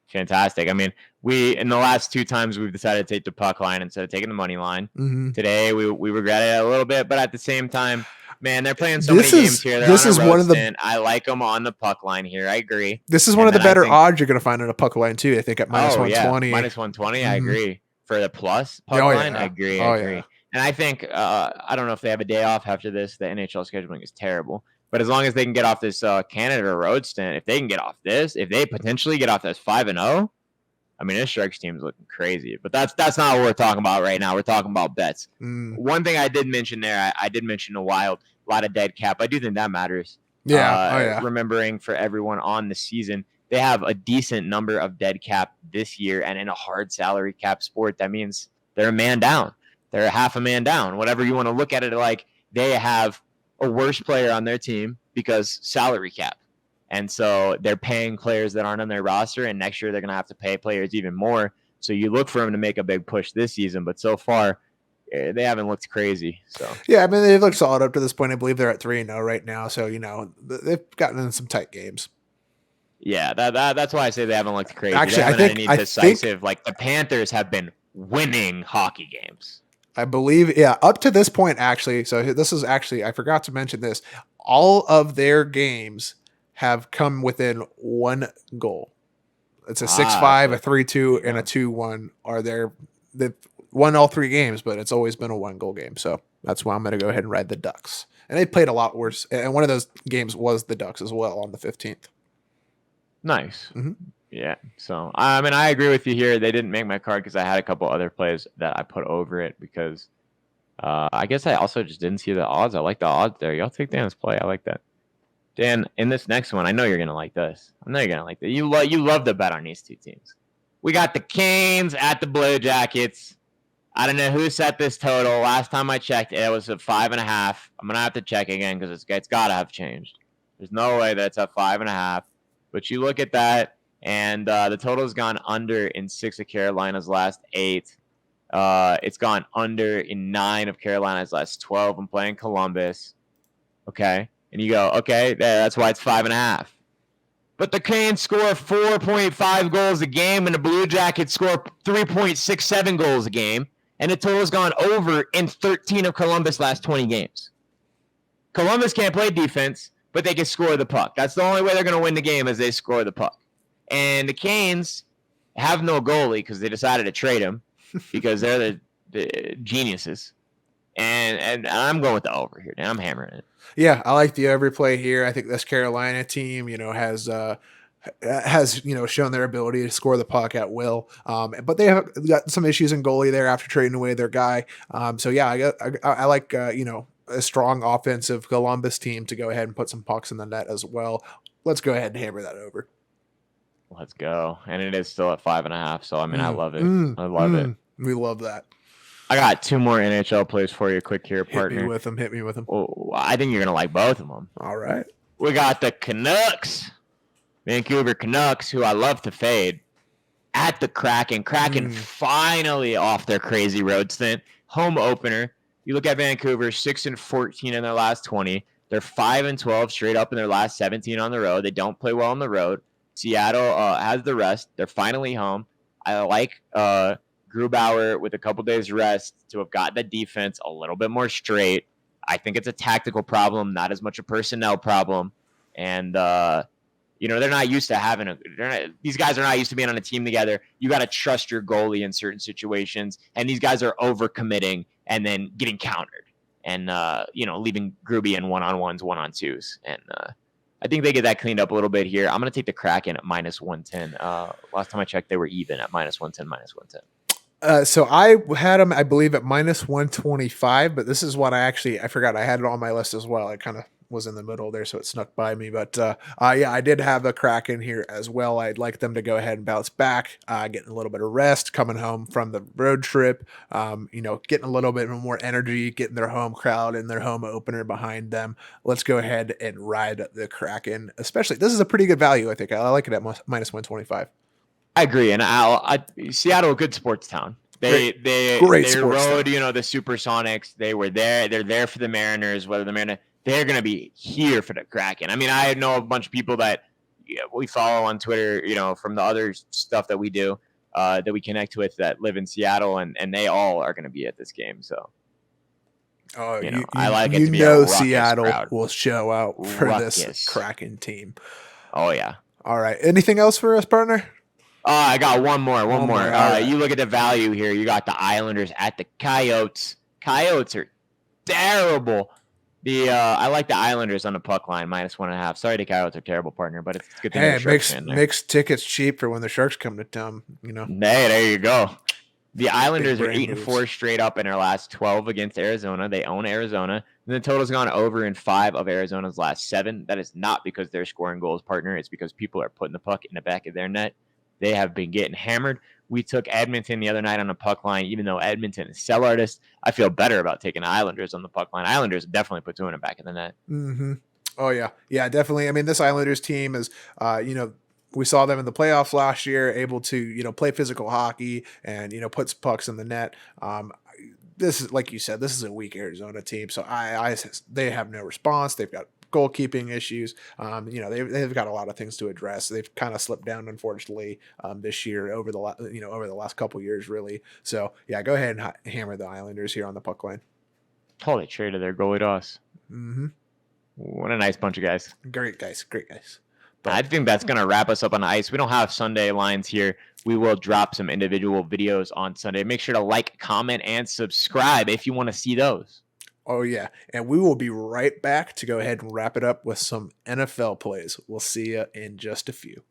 fantastic. I mean, in the last 2 times we've decided to take the puck line instead of taking the money line. Mm-hmm. Today we regret it a little bit, but at the same time, man, they're playing so many games here. They're this on is a one of the. stint. I like them on the puck line here. I agree. This is one of the better odds you're going to find on a puck line too. I think at minus 120. Yeah, minus 120. I agree for the plus puck line. I agree. Yeah. And I think I don't know if they have a day off after this. The NHL scheduling is terrible. But as long as they can get off this Canada road stint, if they can get off this, if they potentially get off this 5-0, I mean, this Sharks team is looking crazy. But that's not what we're talking about right now. We're talking about bets. One thing I did mention there, I did mention a lot of dead cap. I do think that matters. Yeah. Remembering for everyone on the season, they have a decent number of dead cap this year. And in a hard salary cap sport, that means they're a man down. They're a half a man down. Whatever you want to look at it like, they have a worse player on their team because salary cap. And so they're paying players that aren't on their roster, and next year they're going to have to pay players even more. So you look for them to make a big push this season, but so far they haven't looked crazy. So yeah, I mean, they've looked solid up to this point. I believe they're at 3-0 right now. So, they've gotten in some tight games. Yeah, that's why I say they haven't looked crazy. Actually, I think like the Panthers have been winning hockey games. I believe, up to this point, actually. So this is actually, I forgot to mention this. All of their games have come within 1 goal. It's a 6-5, a 3-2, and a 2-1. They've won all 3 games, but it's always been a 1-goal game. So that's why I'm going to go ahead and ride the Ducks. And they played a lot worse. And one of those games was the Ducks as well on the 15th. Nice. Mm-hmm. Yeah. So, I mean, I agree with you here. They didn't make my card because I had a couple other plays that I put over it because I guess I also just didn't see the odds. I like the odds there. Y'all take Dan's play. I like that. Dan, in this next one, I know you're going to like this. I know you're going to like that. You love to bet on these 2 teams. We got the Canes at the Blue Jackets. I don't know who set this total. Last time I checked, it was at 5.5. I'm going to have to check again because it's got to have changed. There's no way that's at 5.5. But you look at that. And the total has gone under in 6 of Carolina's last 8. It's gone under in 9 of Carolina's last 12. I'm playing Columbus. Okay. And you go, okay, that's why it's 5.5. But the Canes score 4.5 goals a game, and the Blue Jackets score 3.67 goals a game. And the total has gone over in 13 of Columbus' last 20 games. Columbus can't play defense, but they can score the puck. That's the only way they're going to win the game is they score the puck. And the Canes have no goalie because they decided to trade him because they're the geniuses. And I'm going with the over here. I'm hammering it. Yeah, I like the overplay here. I think this Carolina team, has shown their ability to score the puck at will. But they have got some issues in goalie there after trading away their guy. So yeah, I like a strong offensive Columbus team to go ahead and put some pucks in the net as well. Let's go ahead and hammer that over. Let's go. And it is still at 5.5. So, I mean, I love it. I love it. We love that. I got 2 more NHL plays for you quick here, partner. Hit me with them. Oh, I think you're going to like both of them. All right. We got the Canucks. Vancouver Canucks, who I love to fade, at the Kraken. Kraken finally off their crazy road stint. Home opener. You look at Vancouver, 6-14 in their last 20. They're 5-12 straight up in their last 17 on the road. They don't play well on the road. Seattle has the rest. They're finally home. I like Grubauer with a couple days rest to have gotten the defense a little bit more straight. I think it's a tactical problem, not as much a personnel problem. And, they're not used to having these guys are not used to being on a team together. You got to trust your goalie in certain situations. And these guys are overcommitting and then getting countered and, leaving Gruby in one-on-ones, one-on-twos. And, I think they get that cleaned up a little bit here. I'm going to take the Kraken at minus 110. Last time I checked, they were even at minus 110, minus 110. So I had them, I believe, at minus 125, but this is what I forgot. I had it on my list as well. I kind of was in the middle there, so it snuck by me. But yeah, I did have the Kraken here as well. I'd like them to go ahead and bounce back, getting a little bit of rest, coming home from the road trip, getting a little bit more energy, getting their home crowd and their home opener behind them. Let's go ahead and ride the Kraken. Especially, this is a pretty good value, I think. I like it at minus 125. I agree, and Seattle, a good sports town. They rode, the Supersonics. They were there. They're there for the Mariners. They're going to be here for the Kraken. I mean, I know a bunch of people that we follow on Twitter, from the other stuff that we do, that we connect with that live in Seattle, and they all are going to be at this game. So, I like it to be a Seattle crowd. Will show out for this Kraken team. Oh yeah. All right. Anything else for us, partner? I got one more. Right. You look at the value here. You got the Islanders at the Coyotes. Coyotes are terrible. I like the Islanders on the puck line, minus 1.5. Sorry, the Coyotes are terrible, partner, but it's good to know. Hey, makes tickets cheap for when the Sharks come to town. Hey, there you go. The Islanders are 8-4 straight up in their last 12 against Arizona. They own Arizona. And the total's gone over in 5 of Arizona's last 7. That is not because they're scoring goals, partner. It's because people are putting the puck in the back of their net. They have been getting hammered. We took Edmonton the other night on the puck line, even though Edmonton is sell artist. I feel better about taking the Islanders on the puck line. Islanders definitely put 2 in the back of the net. Mm-hmm. Oh, yeah. Yeah, definitely. I mean, this Islanders team is, we saw them in the playoffs last year, able to, play physical hockey and, put pucks in the net. This is, like you said, this is a weak Arizona team. So they have no response. They've got goalkeeping issues. They've got a lot of things to address. They've kind of slipped down, unfortunately, this year over the last couple years, really. So yeah, go ahead and hammer the Islanders here on the puck line. Oh, they traded their goalie to us. Mm-hmm. What a nice bunch of guys. Great guys. But I think that's going to wrap us up on the ice. We don't have Sunday lines here. We will drop some individual videos on Sunday. Make sure to like, comment, and subscribe if you want to see those. Oh, yeah. And we will be right back to go ahead and wrap it up with some NFL plays. We'll see you in just a few.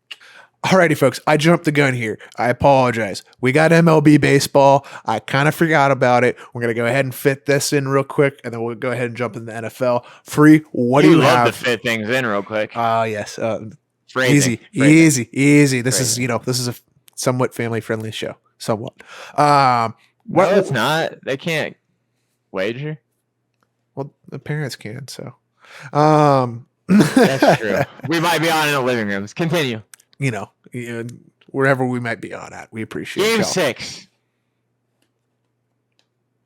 Alrighty, folks. I jumped the gun here. I apologize. We got MLB Baseball. I kind of forgot about it. We're going to go ahead and fit this in real quick, and then we'll go ahead and jump in the NFL. Free, what do you have? To fit things in real quick. Yes. Phrasing. Easy. This is a somewhat family-friendly show. Somewhat. No, it's not. They can't wager. Well, the parents can, so. That's true. We might be on in the living rooms. Continue. Wherever we might be on at. We appreciate it.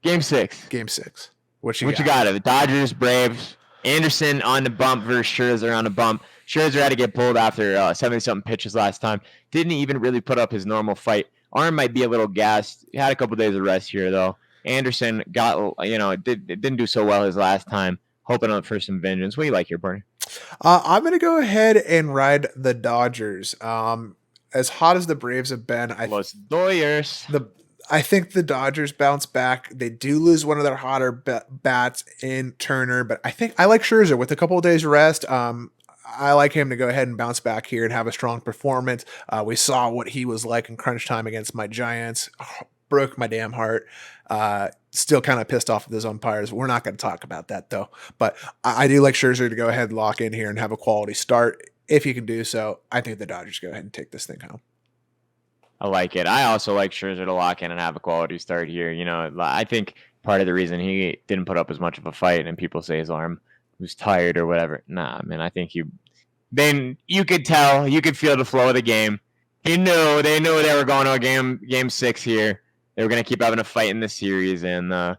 Game six. What you got? The Dodgers, Braves. Anderson on the bump versus Scherzer on the bump. Scherzer had to get pulled after 70-something pitches last time. Didn't even really put up his normal fight. Arm might be a little gassed. He had a couple days of rest here, though. Anderson didn't do so well his last time. Hoping for some vengeance. What do you like here, Bernie? I'm going to go ahead and ride the Dodgers. As hot as the Braves have been, I think the Dodgers bounce back. They do lose one of their hotter bats in Turner, but I think I like Scherzer with a couple of days rest. I like him to go ahead and bounce back here and have a strong performance. We saw what he was like in crunch time against my Giants. Broke my damn heart. Still kind of pissed off with his umpires. We're not going to talk about that, though. But I do like Scherzer to go ahead and lock in here and have a quality start. If he can do so, I think the Dodgers go ahead and take this thing home. I like it. I also like Scherzer to lock in and have a quality start here. I think part of the reason he didn't put up as much of a fight and people say his arm was tired or whatever. Nah, man, I think then you could tell, you could feel the flow of the game. They knew they were going to game 6 here. They were going to keep having a fight in the series, and I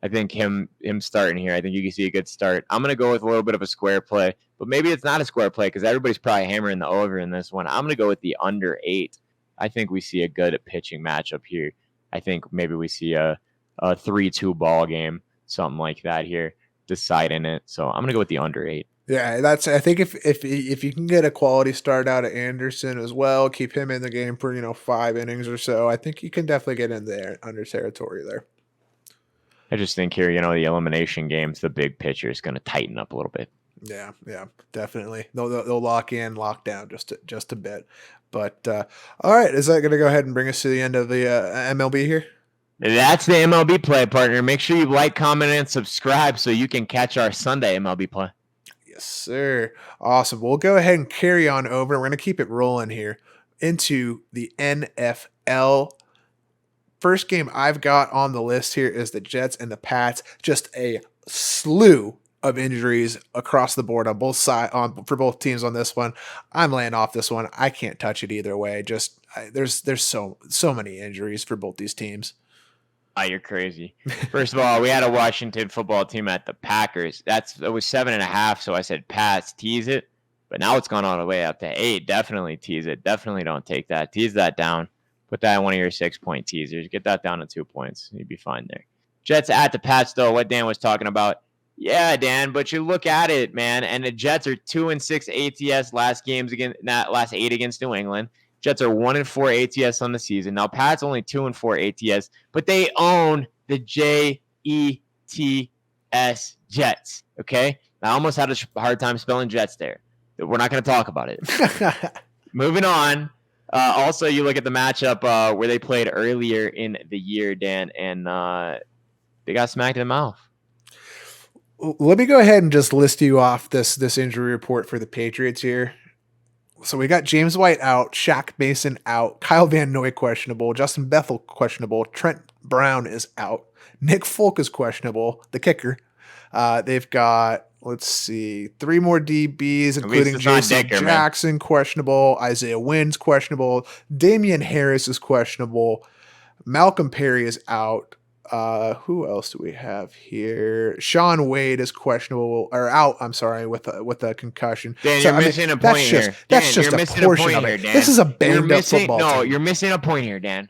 think him starting here, I think you can see a good start. I'm going to go with a little bit of a square play, but maybe it's not a square play because everybody's probably hammering the over in this one. I'm going to go with the under 8. I think we see a good pitching matchup here. I think maybe we see a 3-2 ball game, something like that here, deciding it. So I'm going to go with the under 8. Yeah, I think if you can get a quality start out of Anderson as well, keep him in the game for 5 innings or so, I think you can definitely get in there under territory there. I just think here, the elimination games, the big pitcher is going to tighten up a little bit. Yeah, definitely. They'll lock down just a bit. But all right, is that going to go ahead and bring us to the end of the MLB here? That's the MLB play, partner. Make sure you like, comment, and subscribe so you can catch our Sunday MLB play. Yes, sir. Awesome. We'll go ahead and carry on over. We're going to keep it rolling here into the NFL. First game I've got on the list here is the Jets and the Pats. Just a slew of injuries across the board on both sides for both teams on this one. I'm laying off this one. I can't touch it either way. There's so many injuries for both these teams. Oh, you're crazy. First of all, we had a Washington football team at the Packers. It was 7.5, so I said Pats, tease it. But now it's gone all the way up to 8. Definitely tease it. Definitely don't take that. Tease that down. Put that in one of your 6-point teasers. Get that down to 2 points. You'd be fine there. Jets at the Pats, though, what Dan was talking about. Yeah, Dan, but you look at it, man, and the Jets are 2-6 ATS last 8 against New England. Jets are 1-4 ATS on the season. Now, Pats only 2-4 ATS, but they own the JETS Jets, okay? I almost had a hard time spelling Jets there. We're not going to talk about it. Moving on. Also, you look at the matchup where they played earlier in the year, Dan, and they got smacked in the mouth. Let me go ahead and just list you off this injury report for the Patriots here. So we got James White out, Shaq Mason out, Kyle Van Noy questionable, Justin Bethel questionable, Trent Brown is out, Nick Folk is questionable, the kicker. They've got, let's see, 3 more DBs, including Jason Jackson, questionable, Isaiah Wynn's questionable, Damian Harris is questionable, Malcolm Perry is out. Who else do we have here? Sean Wade is questionable or out. I'm sorry, with a concussion. Dan, you're missing a point here. That's just a portion of it. This is a banged up football team. No, you're missing a point here, Dan.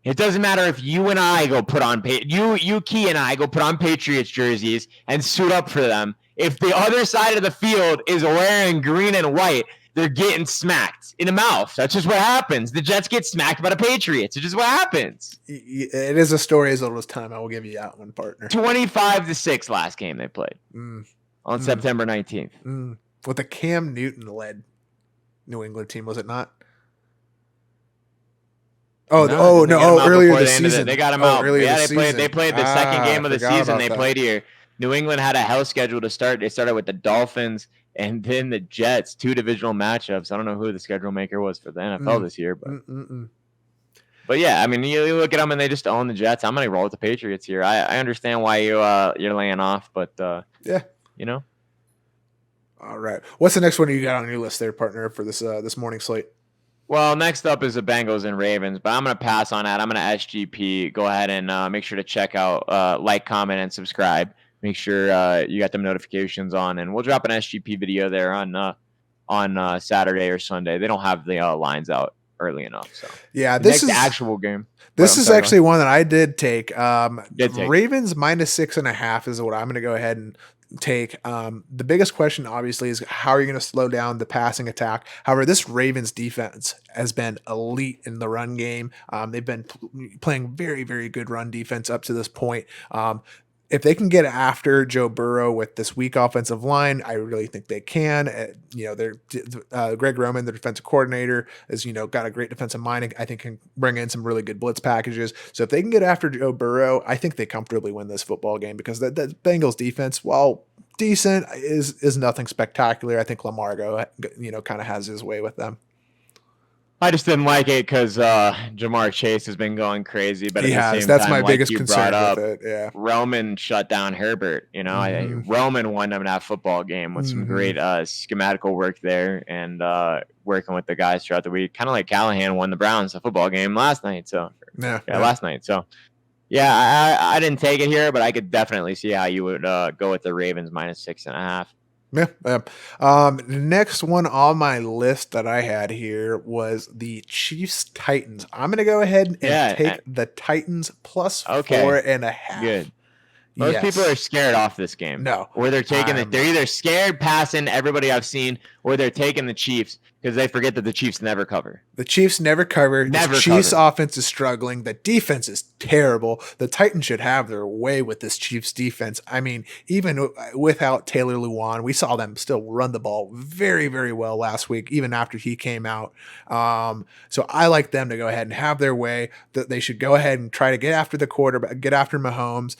It doesn't matter if you and I go put on you Key and I go put on Patriots jerseys and suit up for them. If the other side of the field is wearing green and white, they're getting smacked in the mouth. That's just what happens. The Jets get smacked by the Patriots. It's just what happens. It is a story as old as time. I will give you that one, partner. 25-6 last game they played on September 19th. With a Cam Newton-led New England team, was it not? Earlier this season. They got him out. Yeah, they played the second game of the season. They played here. New England had a hell schedule to start. They started with the Dolphins and then the Jets, 2 divisional matchups. I don't know who the schedule maker was for the NFL this year, but yeah, I mean, you look at them and they just own the Jets. I'm gonna roll with the Patriots here. I understand why you're laying off, but yeah, you know. All right, what's the next one you got on your list there, partner, for this morning slate? Well, next up is the Bengals and Ravens, but I'm going to pass on that. I'm going to SGP. Go ahead and make sure to check out, like, comment, and subscribe. Make sure you got them notifications on, and we'll drop an SGP video there on Saturday or Sunday. They don't have the lines out early enough. So yeah, this is the actual game. This is actually one that I did take. Ravens -6.5 is what I'm going to go ahead and take. The biggest question obviously is how are you going to slow down the passing attack? However, this Ravens defense has been elite in the run game. They've been playing very, very good run defense up to this point. If they can get after Joe Burrow with this weak offensive line, I really think they can. They're Greg Roman, the defensive coordinator, has got a great defensive mind. I think can bring in some really good blitz packages. So if they can get after Joe Burrow, I think they comfortably win this football game because the Bengals defense, while decent, is nothing spectacular. I think Lamar kind of has his way with them. I just didn't like it because Jamar Chase has been going crazy, but that's my biggest concern with it. Yeah, Roman shut down Herbert. Roman won them that football game with some great schematical work there and working with the guys throughout the week. Kind of like Callahan won the Browns a football game last night. So last night. So yeah, I didn't take it here, but I could definitely see how you would go with the Ravens -6.5. Yeah. Next one on my list that I had here was the Chiefs Titans. I'm going to go ahead and take the Titans +4.5. Good. Most people are scared off this game. No. Or they're taking they're either scared passing everybody I've seen, or they're taking the Chiefs because they forget that the Chiefs never cover. The Chiefs never cover. The Chiefs offense is struggling. The defense is terrible. The Titans should have their way with this Chiefs defense. I mean, even without Taylor Lewan, we saw them still run the ball very, very well last week, even after he came out. So I like them to go ahead and have their way. That they should go ahead and try to get after the quarterback, get after Mahomes.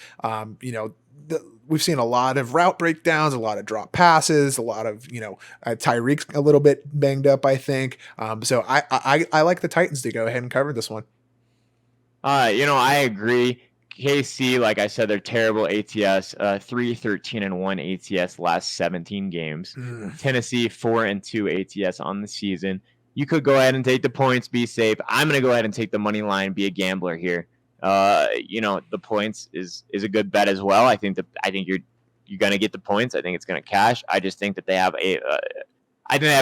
we've seen a lot of route breakdowns, a lot of drop passes, a lot of, Tyreek's a little bit banged up, I think. So I like the Titans to go ahead and cover this one. I agree. KC, like I said, they're terrible ATS. 3-13-1 ATS last 17 games. Tennessee 4-2 ATS on the season. You could go ahead and take the points, be safe. I'm going to go ahead and take the money line, be a gambler here. The points is a good bet as well. I think you're going to get the points. I think it's going to cash. I just think that they have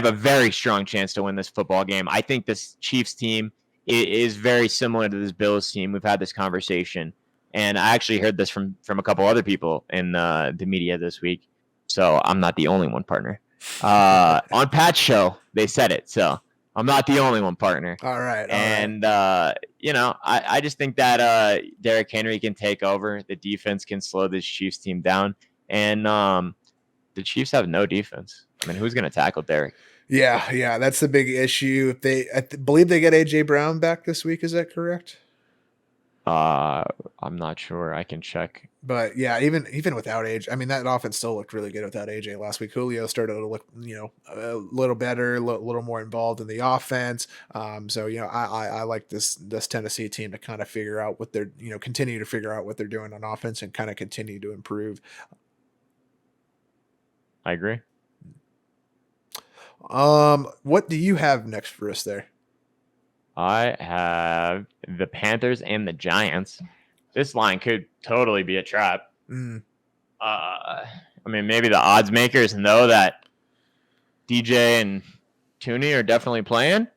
a very strong chance to win this football game. I think this Chiefs team is very similar to this Bills team. We've had this conversation, and I actually heard this from a couple other people in the media this week. So I'm not the only one, partner. On Pat's show, they said it. So I'm not the only one, partner. All right. And I just think that Derrick Henry can take over. The defense can slow this Chiefs team down, and the Chiefs have no defense. I mean, who's going to tackle Derrick? Yeah, that's the big issue. I believe they get AJ Brown back this week. Is that correct? I'm not sure. I can check. But yeah, even without AJ, I mean, that offense still looked really good without AJ last week. Julio started to look, a little better, a little more involved in the offense. So I like this Tennessee team to kind of figure out what they're, continue to figure out what they're doing on offense and kind of continue to improve. I agree. What do you have next for us there? I have the Panthers and the Giants. This line could totally be a trap. I mean, maybe the odds makers know that DJ and Tooney are definitely playing.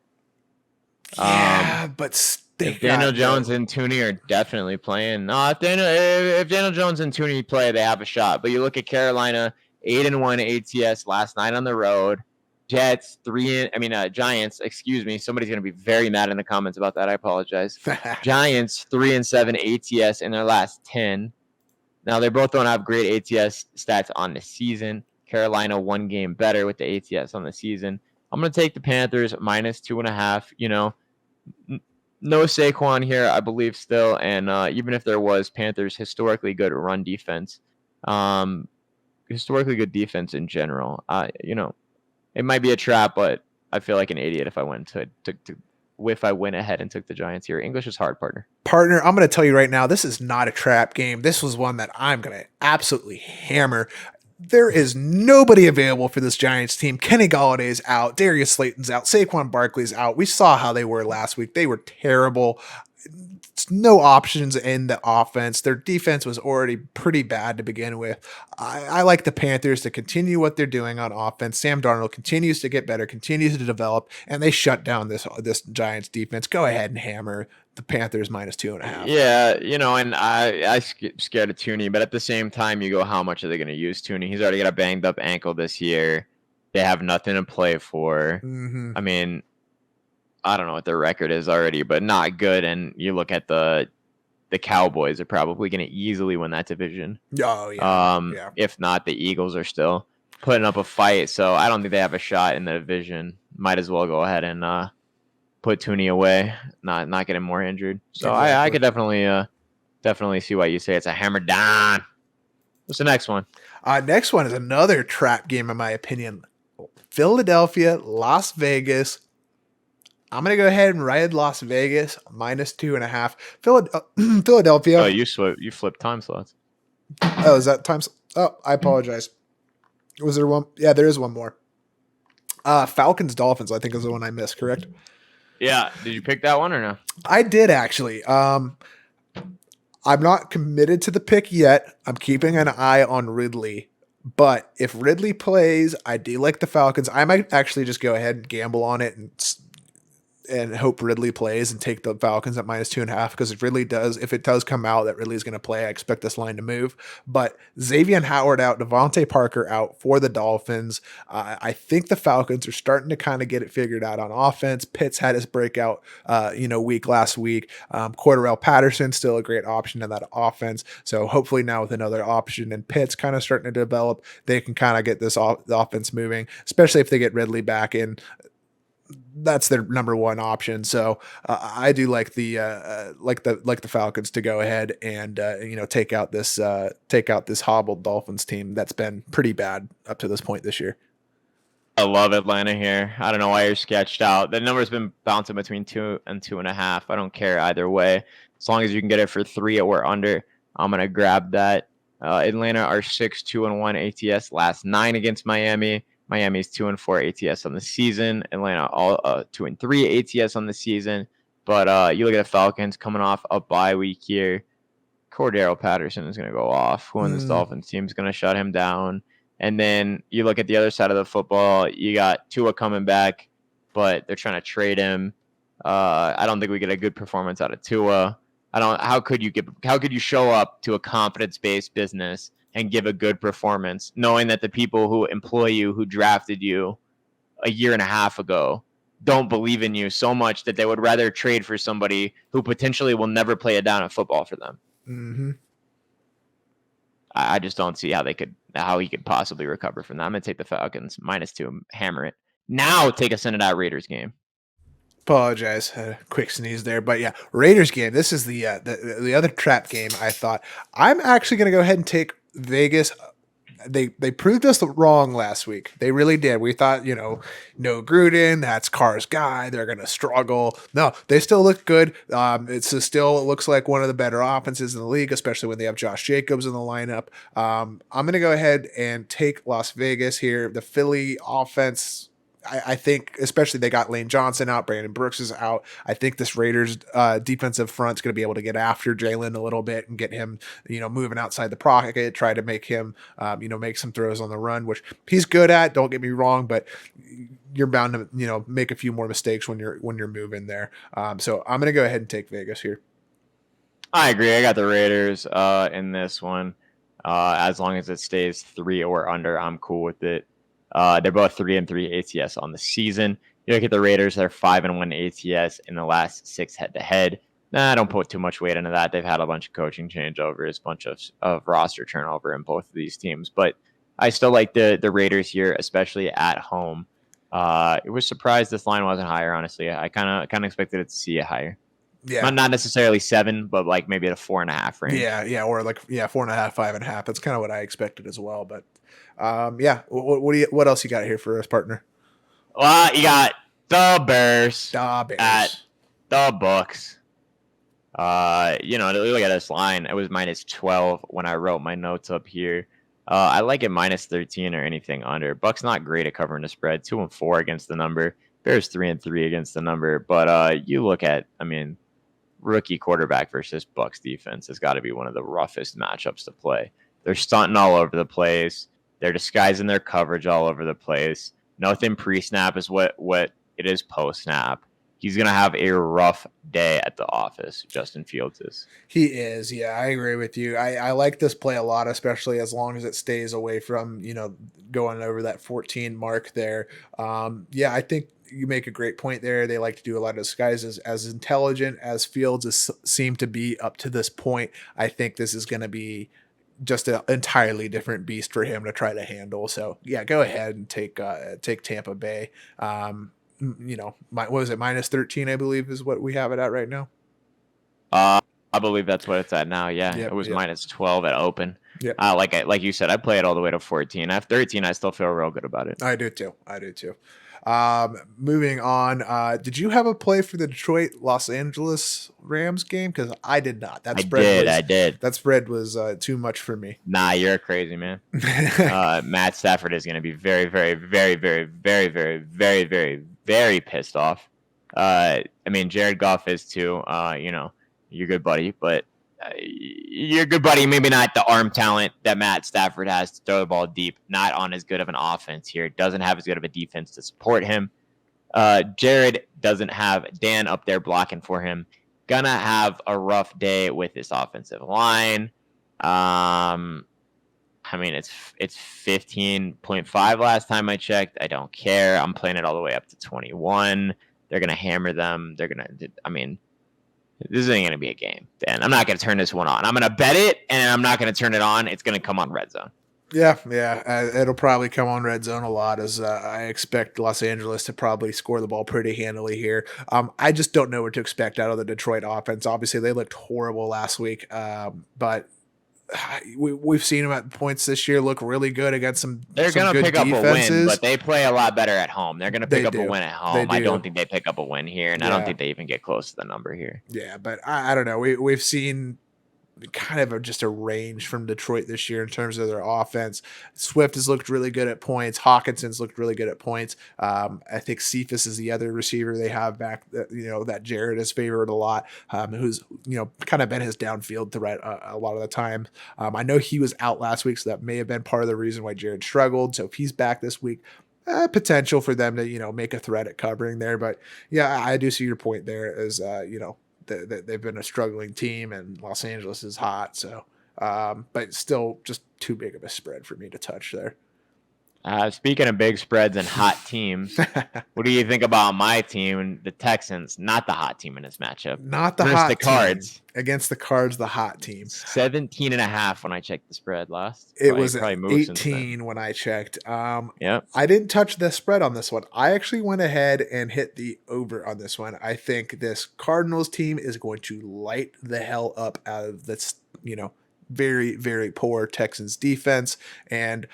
Yeah, but if Daniel Jones and Tooney are definitely playing. No, if Daniel Jones and Tooney play, they have a shot. But you look at Carolina, 8-1 ATS last night on the road. Giants, excuse me. Somebody's going to be very mad in the comments about that. I apologize. Giants, 3-7 ATS in their last 10. Now, they both don't have great ATS stats on the season. Carolina, one game better with the ATS on the season. I'm going to take the Panthers -2.5. No Saquon here, I believe, still. And even if there was, Panthers historically good run defense. Historically good defense in general. It might be a trap, but I feel like an idiot if I went ahead and took the Giants here. English is hard, partner. Partner, I'm going to tell you right now, this is not a trap game. This was one that I'm going to absolutely hammer. There is nobody available for this Giants team. Kenny Galladay's out. Darius Slayton's out. Saquon Barkley's out. We saw how they were last week. They were terrible. No options in the offense. Their defense was already pretty bad to begin with. I like the Panthers to continue what they're doing on offense. Sam Darnold continues to get better, continues to develop, and they shut down this Giants defense. Go ahead and hammer the Panthers -2.5. Yeah, and I'm scared of Tooney, but at the same time, you go, how much are they going to use Tooney? He's already got a banged up ankle this year. They have nothing to play for. Mm-hmm. I mean, I don't know what their record is already, but not good. And you look at the Cowboys are probably going to easily win that division. Oh, yeah. If not, the Eagles are still putting up a fight. So I don't think they have a shot in the division. Might as well go ahead and put Tooney away, not get him more injured. So exactly. I could definitely see why you say it's a hammer down. What's the next one? Next one is another trap game, in my opinion. Philadelphia, Las Vegas. I'm going to go ahead and ride Las Vegas -2.5. Philadelphia. Oh, you flipped time slots. Oh, is that time? Oh, I apologize. Was there one? Yeah, there is one more. Falcons Dolphins, I think, is the one I missed, correct? Yeah. Did you pick that one or no? I did, actually. I'm not committed to the pick yet. I'm keeping an eye on Ridley. But if Ridley plays, I do like the Falcons. I might actually just go ahead and gamble on it and hope Ridley plays and take the Falcons at -2.5, because if it does come out that Ridley's going to play, I expect this line to move. But Xavier Howard out, Devontae Parker out for the Dolphins. I think the Falcons are starting to kind of get it figured out on offense. Pitts had his breakout, week last week. Cordarrelle Patterson still a great option in that offense. So hopefully now with another option and Pitts kind of starting to develop, they can kind of get the offense moving, especially if they get Ridley back in. that's their number one option. So I do like the Falcons to go ahead and take out this hobbled Dolphins team that's been pretty bad up to this point this year. I love Atlanta here. I don't know why you're sketched out. The number's been bouncing between 2 and 2.5. I don't care either way. As long as you can get it for 3 or under, I'm going to grab that. Atlanta are 6-2-1 ATS last 9 against Miami. Miami's 2-4 ATS on the season. Atlanta all 2-3 ATS on the season. But you look at the Falcons coming off a bye week here. Cordero Patterson is going to go off. Who in this Dolphins team is going to shut him down? And then you look at the other side of the football. You got Tua coming back, but they're trying to trade him. I don't think we get a good performance out of Tua. How could you show up to a confidence-based business and give a good performance, knowing that the people who employ you, who drafted you a year and a half ago, don't believe in you so much that they would rather trade for somebody who potentially will never play a down of football for them? Mm-hmm. I just don't see how he could possibly recover from that. I'm going to take the Falcons -2, hammer it. Now take us into that Raiders game. Apologize, had a quick sneeze there, but yeah, Raiders game. This is the other trap game. I thought I'm actually going to go ahead and take Vegas. They proved us wrong last week. They really did. We thought, no Gruden, that's Carr's guy. They're going to struggle. No, they still look good. It looks like one of the better offenses in the league, especially when they have Josh Jacobs in the lineup. I'm going to go ahead and take Las Vegas here. The Philly offense, I think, especially they got Lane Johnson out, Brandon Brooks is out. I think this Raiders defensive front is going to be able to get after Jalen a little bit and get him, moving outside the pocket, try to make him, make some throws on the run, which he's good at. Don't get me wrong, but you're bound to, make a few more mistakes when you're moving there. So I'm going to go ahead and take Vegas here. I agree. I got the Raiders in this one. As long as it stays 3 or under, I'm cool with it. They're both 3-3 ATS on the season. You look at the Raiders, they're 5-1 ATS in the last 6 head-to-head. I don't put too much weight into that. They've had a bunch of coaching changeovers, a bunch of roster turnover in both of these teams. But I still like the Raiders here, especially at home. It was surprised this line wasn't higher, honestly. I kind of expected it to see it higher. Yeah. Not necessarily 7, but like maybe at a 4.5 range. Yeah, or 4.5, 5.5. That's kind of what I expected as well. But what else you got here for us, partner? Well, you got the Bears. At the Bucks. Look at this line. It was -12 when I wrote my notes up here. I like it -13 or anything under. Bucks not great at covering the spread. 2-4 against the number. Bears 3-3 against the number. But you look at, rookie quarterback versus Bucks defense has got to be one of the roughest matchups to play. They're stunting all over the place. They're disguising their coverage all over the place. Nothing pre-snap is what it is post-snap. He's going to have a rough day at the office, Justin Fields is. He is, yeah, I agree with you. I like this play a lot, especially as long as it stays away from, going over that 14 mark there. I think you make a great point there. They like to do a lot of disguises. As intelligent as Fields seemed to be up to this point, I think this is going to be just an entirely different beast for him to try to handle. So, yeah, go ahead and take Tampa Bay. What was it? -13, I believe, is what we have it at right now. I believe that's what it's at now. Yeah, yep, it was -12 at open. Yeah, like you said, I play it all the way to 14. At 13, I still feel real good about it. I do too. Moving on. Did you have a play for the Detroit Los Angeles Rams game? Because I did not. I did. That spread was too much for me. Nah, you're crazy, man. Matt Stafford is going to be very, very, very, very, very, very, very, very, very pissed off. Jared Goff is too. Your good buddy, but your good buddy, maybe not the arm talent that Matt Stafford has to throw the ball deep. Not on as good of an offense here. Doesn't have as good of a defense to support him. Jared doesn't have Dan up there blocking for him. Gonna have a rough day with this offensive line. It's 15.5 last time I checked. I don't care. I'm playing it all the way up to 21. They're gonna hammer them. This isn't going to be a game, Dan. I'm not going to turn this one on. I'm going to bet it, and I'm not going to turn it on. It's going to come on Red Zone. Yeah. It'll probably come on red zone a lot, as I expect Los Angeles to probably score the ball pretty handily here. I just don't know what to expect out of the Detroit offense. Obviously, they looked horrible last week, but we've seen them at points this year look really good against They're some going to good pick up a win, defenses. but they play a lot better at home. They're going to pick They up a do. win at They home. I don't do. think they pick up a win here, and I don't think they even get close to the number here. Yeah, but I don't know. We've seen kind of just a range from Detroit this year in terms of their offense. Swift has looked really good at points. Hawkinson's looked really good at points. I think Cephas is the other receiver they have back that Jared has favored a lot, who's kind of been his downfield threat a lot of the time. I know he was out last week, so that may have been part of the reason why Jared struggled. So if he's back this week, potential for them to make a threat at covering there. But yeah, I do see your point there as they've been a struggling team, and Los Angeles is hot. So, but still, just too big of a spread for me to touch there. Speaking of big spreads and hot teams, what do you think about my team, the Texans? Not the hot team in this matchup. Not the hot the Cards. Team. Against the Cards, the hot team. 17.5 when I checked the spread last. It was 18 when I checked. Yep. I didn't touch the spread on this one. I actually went ahead and hit the over on this one. I think this Cardinals team is going to light the hell up out of this, very, very poor Texans defense. And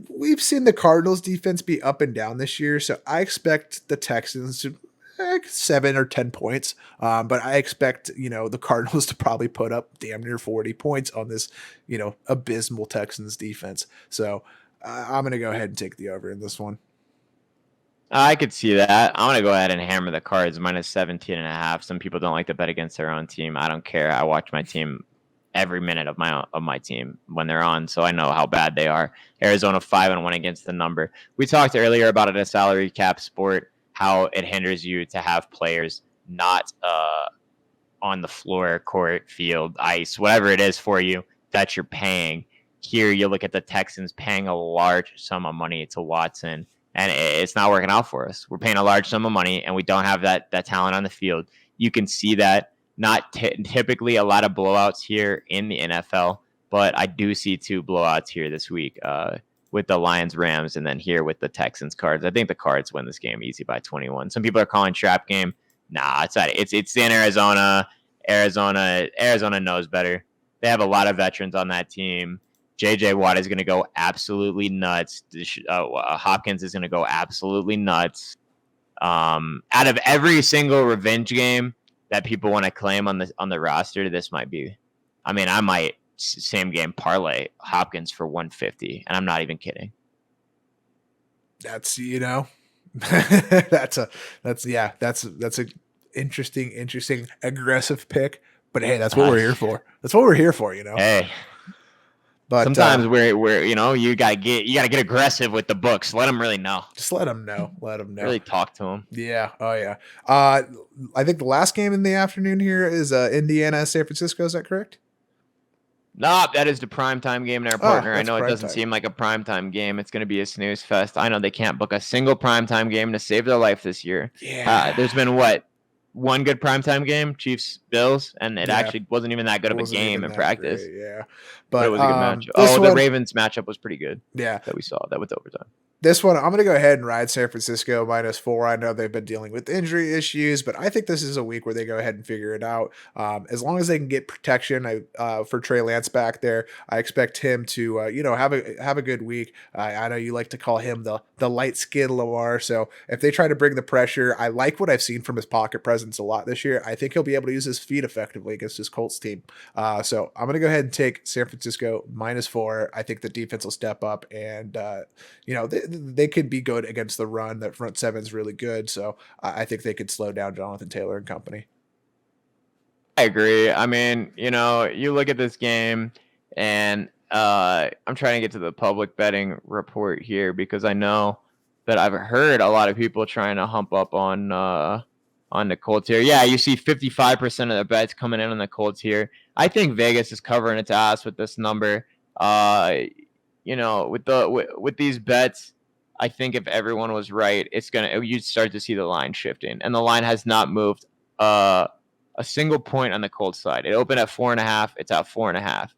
we've seen the Cardinals defense be up and down this year, so I expect the Texans to 7 or 10 points. But I expect, the Cardinals to probably put up damn near 40 points on this, abysmal Texans defense. So I'm going to go ahead and take the over in this one. I could see that. I'm going to go ahead and hammer the Cards minus 17.5. Some people don't like to bet against their own team. I don't care. I watch my team every minute of my team when they're on, so I know how bad they are. Arizona 5-1 against the number. We talked earlier about it, a salary cap sport, how it hinders you to have players not on the floor, court, field, ice, whatever it is for you that you're paying. Here, you look at the Texans paying a large sum of money to Watson, and it's not working out for us. We're paying a large sum of money, and we don't have that talent on the field. You can see that. Not typically a lot of blowouts here in the NFL, but I do see 2 blowouts here this week with the Lions, Rams, and then here with the Texans, Cards. I think the Cards win this game easy by 21. Some people are calling trap game. Nah, it's not. It's in Arizona. Arizona knows better. They have a lot of veterans on that team. J.J. Watt is going to go absolutely nuts. Hopkins is going to go absolutely nuts. Out of every single revenge game that people want to claim on the roster, this might be. I mean, I might same game parlay Hopkins for 150, and I'm not even kidding. That's that's a interesting aggressive pick. But hey, that's what we're here for. That's what we're here for, Hey. But sometimes we're you gotta get aggressive with the books. Let them really know. Just let them know. Really talk to them. Yeah. Oh yeah. I think the last game in the afternoon here is Indiana, San Francisco. Is that correct? No, that is the primetime game in our partner. I know it doesn't time. seem like a primetime game. It's going to be a snooze fest. I know they can't book a single primetime game to save their life this year. Yeah. There's been one good primetime game, Chiefs Bills, and it actually wasn't even that good of a game in practice. Great, yeah, but it was a good matchup. The Ravens matchup was pretty good. Yeah, that we saw that with overtime. This one, I'm going to go ahead and ride San Francisco -4. I know they've been dealing with injury issues, but I think this is a week where they go ahead and figure it out. As long as they can get protection for Trey Lance back there, I expect him to, have a good week. I know you like to call him the light skin Lamar. So if they try to bring the pressure, I like what I've seen from his pocket presence a lot this year. I think he'll be able to use his feet effectively against his Colts team. So I'm going to go ahead and take San Francisco -4. I think the defense will step up and, they could be good against the run. That front seven is really good. So I think they could slow down Jonathan Taylor and company. I agree. I mean, you look at this game and I'm trying to get to the public betting report here because I know that I've heard a lot of people trying to hump up on the Colts here. Yeah, you see 55% of the bets coming in on the Colts here. I think Vegas is covering its ass with this number. With these bets, I think if everyone was right, you'd start to see the line shifting, and the line has not moved a single point on the Colts side. It opened at 4.5. It's at 4.5.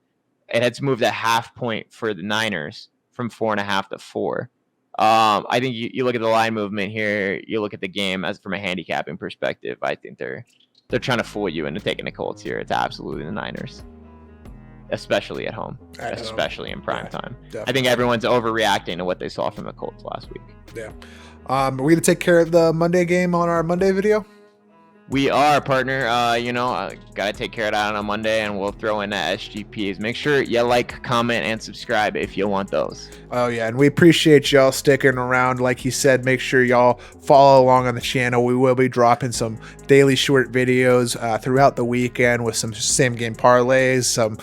it has moved a half point for the Niners from 4.5 to 4. I think you look at the line movement here. You look at the game as from a handicapping perspective. I think they're trying to fool you into taking the Colts here. It's absolutely the Niners, especially at home, especially in prime time. Definitely. I think everyone's overreacting to what they saw from the Colts last week. Yeah. Are we going to take care of the Monday game on our Monday video? We are, partner. Got to take care of that on a Monday, and we'll throw in the SGPs. Make sure you like, comment, and subscribe if you want those. Oh, yeah, and we appreciate y'all sticking around. Like he said, make sure y'all follow along on the channel. We will be dropping some daily short videos throughout the weekend with some same-game parlays, some,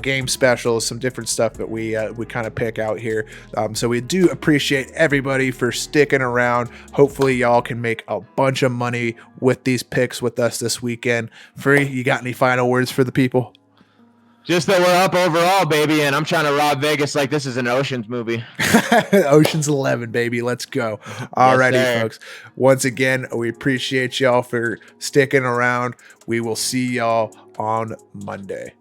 game specials, some different stuff that we kind of pick out here. So we do appreciate everybody for sticking around. Hopefully, y'all can make a bunch of money with these picks with us this weekend. Free, you got any final words for the people? Just that we're up overall, baby, and I'm trying to rob Vegas like this is an Ocean's movie. Ocean's 11, baby. Let's go. Alrighty, folks. Once again, we appreciate y'all for sticking around. We will see y'all on Monday.